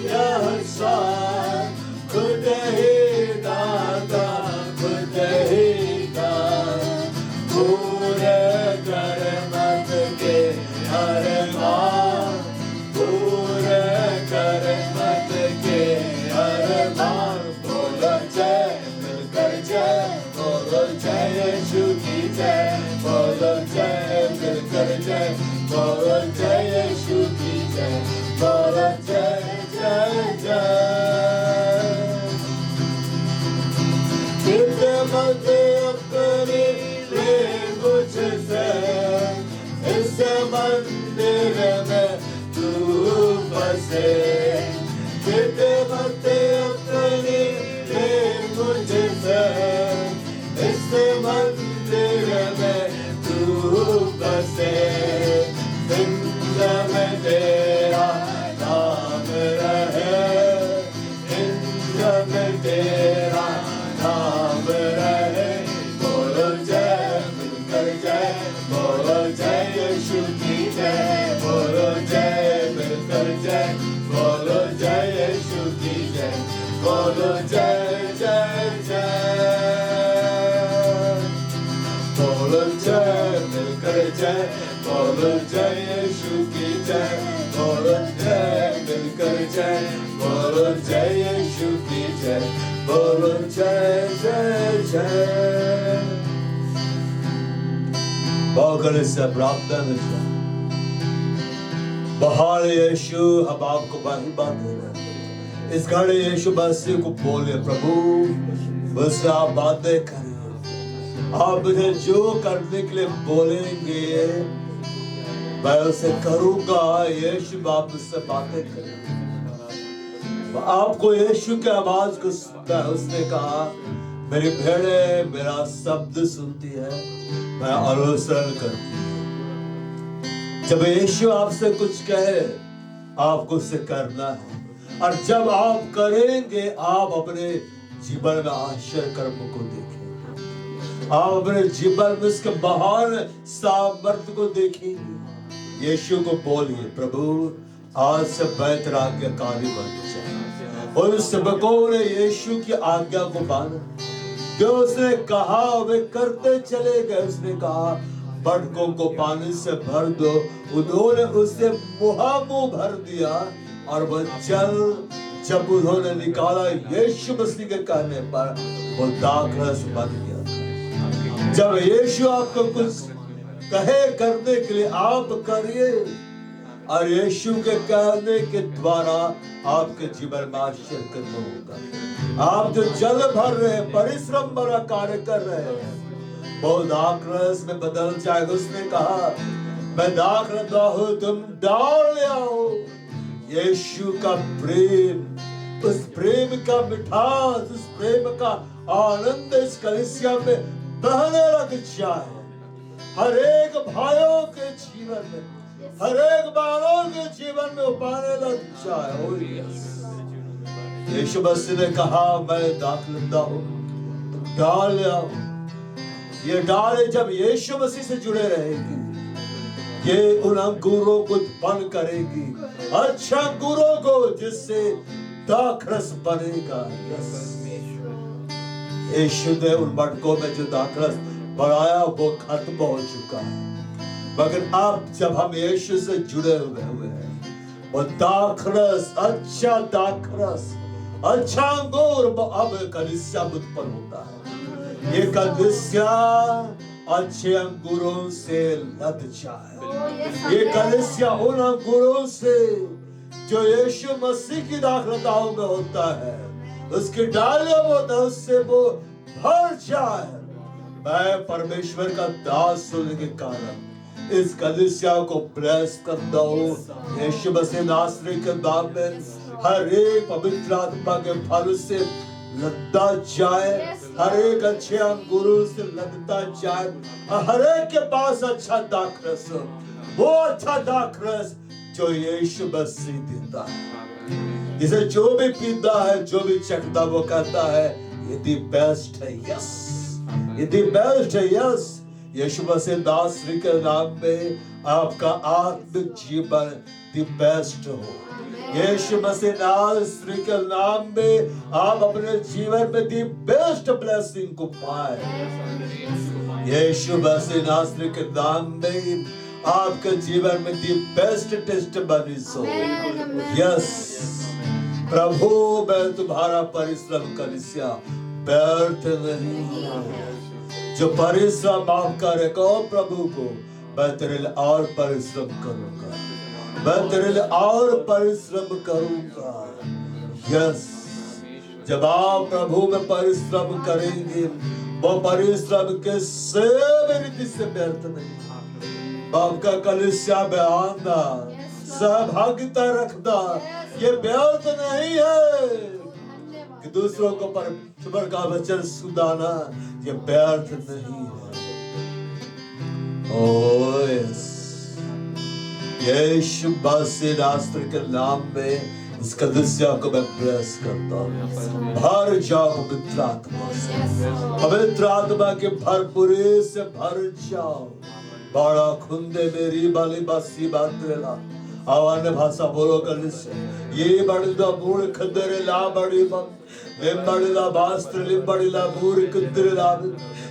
यह शान खुद ही दाता खुद ही दान पूरे कर मत के अरमान पूरे कर मत के अरमान बोलो जय मिलकर जय बोलो जय यीशु की जय बोलो जय मिलकर जय बोलो जय यीशु की जय बोलो जय जय जय खिदमत अपनी ले मुझसे इस मंदिर में तू बसे खिदमत अपनी ले मुझसे इस मंदिर में तू बसे हिंद में तेरा नाम रहे हिंद में तेरा नाम रहे बोलो जय मिलकर जय बोलो जय यीशु की जय बोलो जय मिलकर जय बोलो जय यीशु की जय बोलो जय जय जय बोलो जय मिलकर जय बोलो जय यीशु की जय बोलो जय मिलकर जय बोलो जय यीशु की जय बोलो जय जय जय Bağlı ise bıraktan ise बाहर यीशु हम आपको महिमा दे रहे हैं। इस घड़ी यीशु मसीह को बोले प्रभु मुझसे आप बातें करें, आप मुझे जो करने के लिए बोलेंगे मैं उसे करूंगा। यीशु बाप मुझसे बातें करें। आपको यीशु की आवाज को सुनता है। उसने कहा मेरी भेड़े मेरा शब्द सुनती है, मैं अनुसरण करती हूँ। जब यीशु आपसे कुछ कहे आपको उसे करना है, और जब आप करेंगे आप अपने जीवन में आश्चर्य कर्म को देखेंगे, आप अपने जीवन में उसके महान सामर्थ्य को देखेंगे। यीशु को बोलिए प्रभु आज से मैं तेरा आज्ञाकारी बन जाए। और उस सेवकों ने यीशु की आज्ञा को माना, जो उसने कहा वे करते चले गए। उसने कहा मटकों को पानी से भर दो, उन्होंने उसे मुहामुह भर दिया और वह जल जब उन्होंने निकाला यीशु मसीह के कहने पर वो दाखरस बन गया। जब यीशु आपको कुछ कहे करने के लिए आप करिए, और यीशु के कहने के द्वारा आपके जीवन में आश्चर्य कर्म होगा। आप जो जल भर रहे हैं, परिश्रम भरा कार्य कर रहे हैं, वो दाखरस में बदल जाएगा। उसने कहा मैं दाखरस हूं, तुम डाल आओ। यीशु का प्रेम, उस प्रेम का मिठास, उस प्रेम का आनंद इस कलीसिया में बहने लग जाए। हर एक भाइयों के जीवन में, हर एक बालों के जीवन में उपाने लग जाए। यीशु मसीह ने कहा मैं दाखलता हूं, तुम डाल आओ। ये डाले जब यीशु मसीह से जुड़े रहेगी, ये उन अंकुरों को उत्पन्न करेगी, अच्छा अंकुरों को, जिससे दाखरस बनेगा। यीशु ने उन मटकों में जो दाखरस बढ़ाया वो खत्म हो चुका है, मगर अब जब हम यीशु से जुड़े हुए हैं, वो दाखरस, अच्छा दाखरस, अच्छा अंगूर अब कलीसिया उत्पन्न होता है। ये कलीसिया अच्छे अंगूरों से लद जाए। ये कलीसिया उन अंगूरों से जो यीशु मसीह की दाखलताओं में होता है, उसकी डालियों में होता है, उससे वो भर जाए। मैं परमेश्वर का दास होने के कारण इस कलीसिया को ब्लेस करता हूँ। यीशु मसीह नासरी के नाम में हर एक पवित्र आत्मा के फल से लदता जाए, हर एक अच्छे अंगूरों से लदता जाए, और हर एक के पास अच्छा दाखरस हो, वो अच्छा दाखरस जो यीशु मसीह देता है, जिसे जो भी पीता है, जो भी चखता, वो कहता है ये दी बेस्ट है। यस, ये दी बेस्ट है। यस, यीशु मसीह नासरी के नाम में आपका आत्मिक जीवन दी बेस्ट हो। यीशु मसीह नासरी के नाम में आप अपने जीवन में दी बेस्ट ब्लेसिंग को पाए। यीशु मसीह नासरी के नाम में आपके जीवन में दी बेस्ट टेस्टिमनी हो। यस प्रभु, मैं तुम्हारा परिश्रम कलीसिया व्यर्थ नहीं। जो परिश्रम आप करे को प्रभु को, मैं तेरे लिए और परिश्रम करूंगा, मैं तेरे लिए और परिश्रम करूंगा। यस, जब आप प्रभु में परिश्रम करेंगे, वो परिश्रम के सेवे रीति से व्यर्थ नहीं। आपका कलीसिया में आना, सहभागिता रखना, ये व्यर्थ नहीं है। कि दूसरों को परमेश्वर का वचन सुनाना, ये व्यर्थ नहीं है। ओ यस, यीशु मसीह नासरी के नाम में इस कलीसिया को मैं ब्लेस करता हूँ। भर जाओ पवित्र आत्मा से, पवित्र आत्मा के भरपूरी से भर जाओ। बड़ा खुंदे मेरी बाली बासी बातरेला आवाने भाषा बोलो कलीसिया। ये बड़ी दा बूढ़ खदरे ला बड़ी बम लिंबड़िला बास्त्र लिंबड़िला बूढ़ कुदरे ला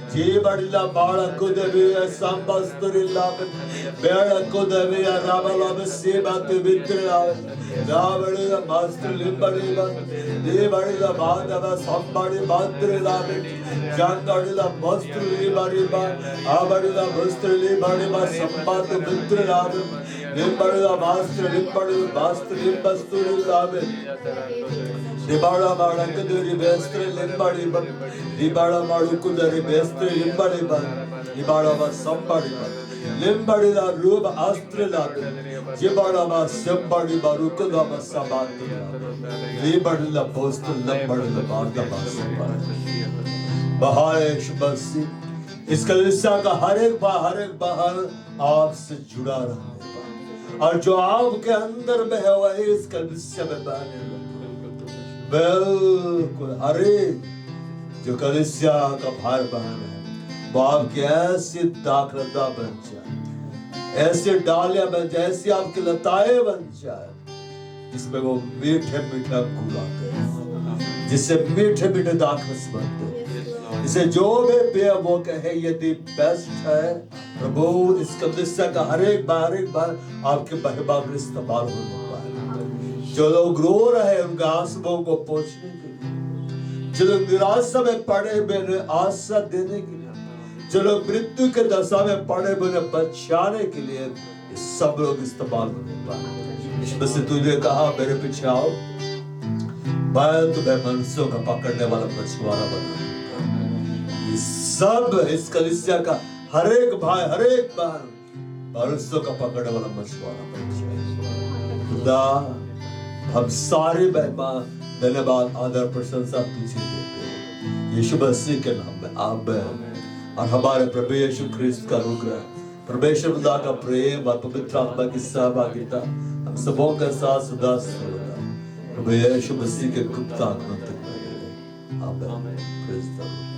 जी बड़िला बाड़ा कुदवे सांबस्तरी ला बेड़ा कुदवे रावला में सेबात बित्र ला रावड़िला बास्त्र लिंबड़िला ये बड़िला बादवा सांबड़ी बात्र ला जांगड़िला बस्त्र लिंबड़िला आवड़िला बस्त्र लिंबड़िला संबात बित्र ला Limbada Master, Limbada Master, Limbastur Labe, Libada Marakaduri Vestre, Limbadi, Libada Marukudari Vestre, Limbadi, Libada was somebody, Limbadi la Ruba Astrela, Jibada somebody, Barukula Sabatu, Libadi la Postal, Limbadi la Barda Baharesh Basi, इस कलीसिया का हर एक बाहर आपसे जुड़ा रहने पाए और जो आपके अंदर में है वही इस कलीसिया में बहने लगे। बिल्कुल हर एक जो कलीसिया का भार बहन है वो आपकी ऐसी दाखलता बन जाए, ऐसे डालियां बन जाए, ऐसी आपकी लताएं बन जाए जिसमें वो मीठे मीठे अंकुर आते हैं, जिससे मीठे मीठे दाखरस बनते हैं, इसे जो भी पिया वो कहे यदि बेस्ट है प्रभु। इस कलीसिया का हर एक बार आपके महिमा में इस्तेमाल होने पाए। जो लोग रो रहे हैं उनके आंसुओं को पोंछने के लिए, जो लोग निराशा में पड़े हुए आशा देने के लिए, जो लोग मृत्यु के दशा में पड़े हुए बचाने के लिए, सब लोग इस्तेमाल होने पाए। इसमें से तुझे कहा मेरे पीछे आओ, मैं तुम्हें मनुष्यों का पकड़ने वाला मछुआरा बना। सब इस कलीसिया का हर एक भाई हर एक बहन मनुष्यों का पकड़ने वाला मछुआरा बन जाए। खुदा हम सारे महिमा धन्यवाद आदर प्रशंसा तुझे देते हैं यीशु मसीह के नाम में आमीन। और हमारे प्रभु यीशु ख्रिस्त का अनुग्रह, परमेश्वर खुदा का प्रेम और पवित्र आत्मा की सहभागिता हम सबों के साथ सदा सर्वदा प्रभु यीशु मसीह के गुप्त आत्मा तक बने रहे। आमीन। Praise the Lord.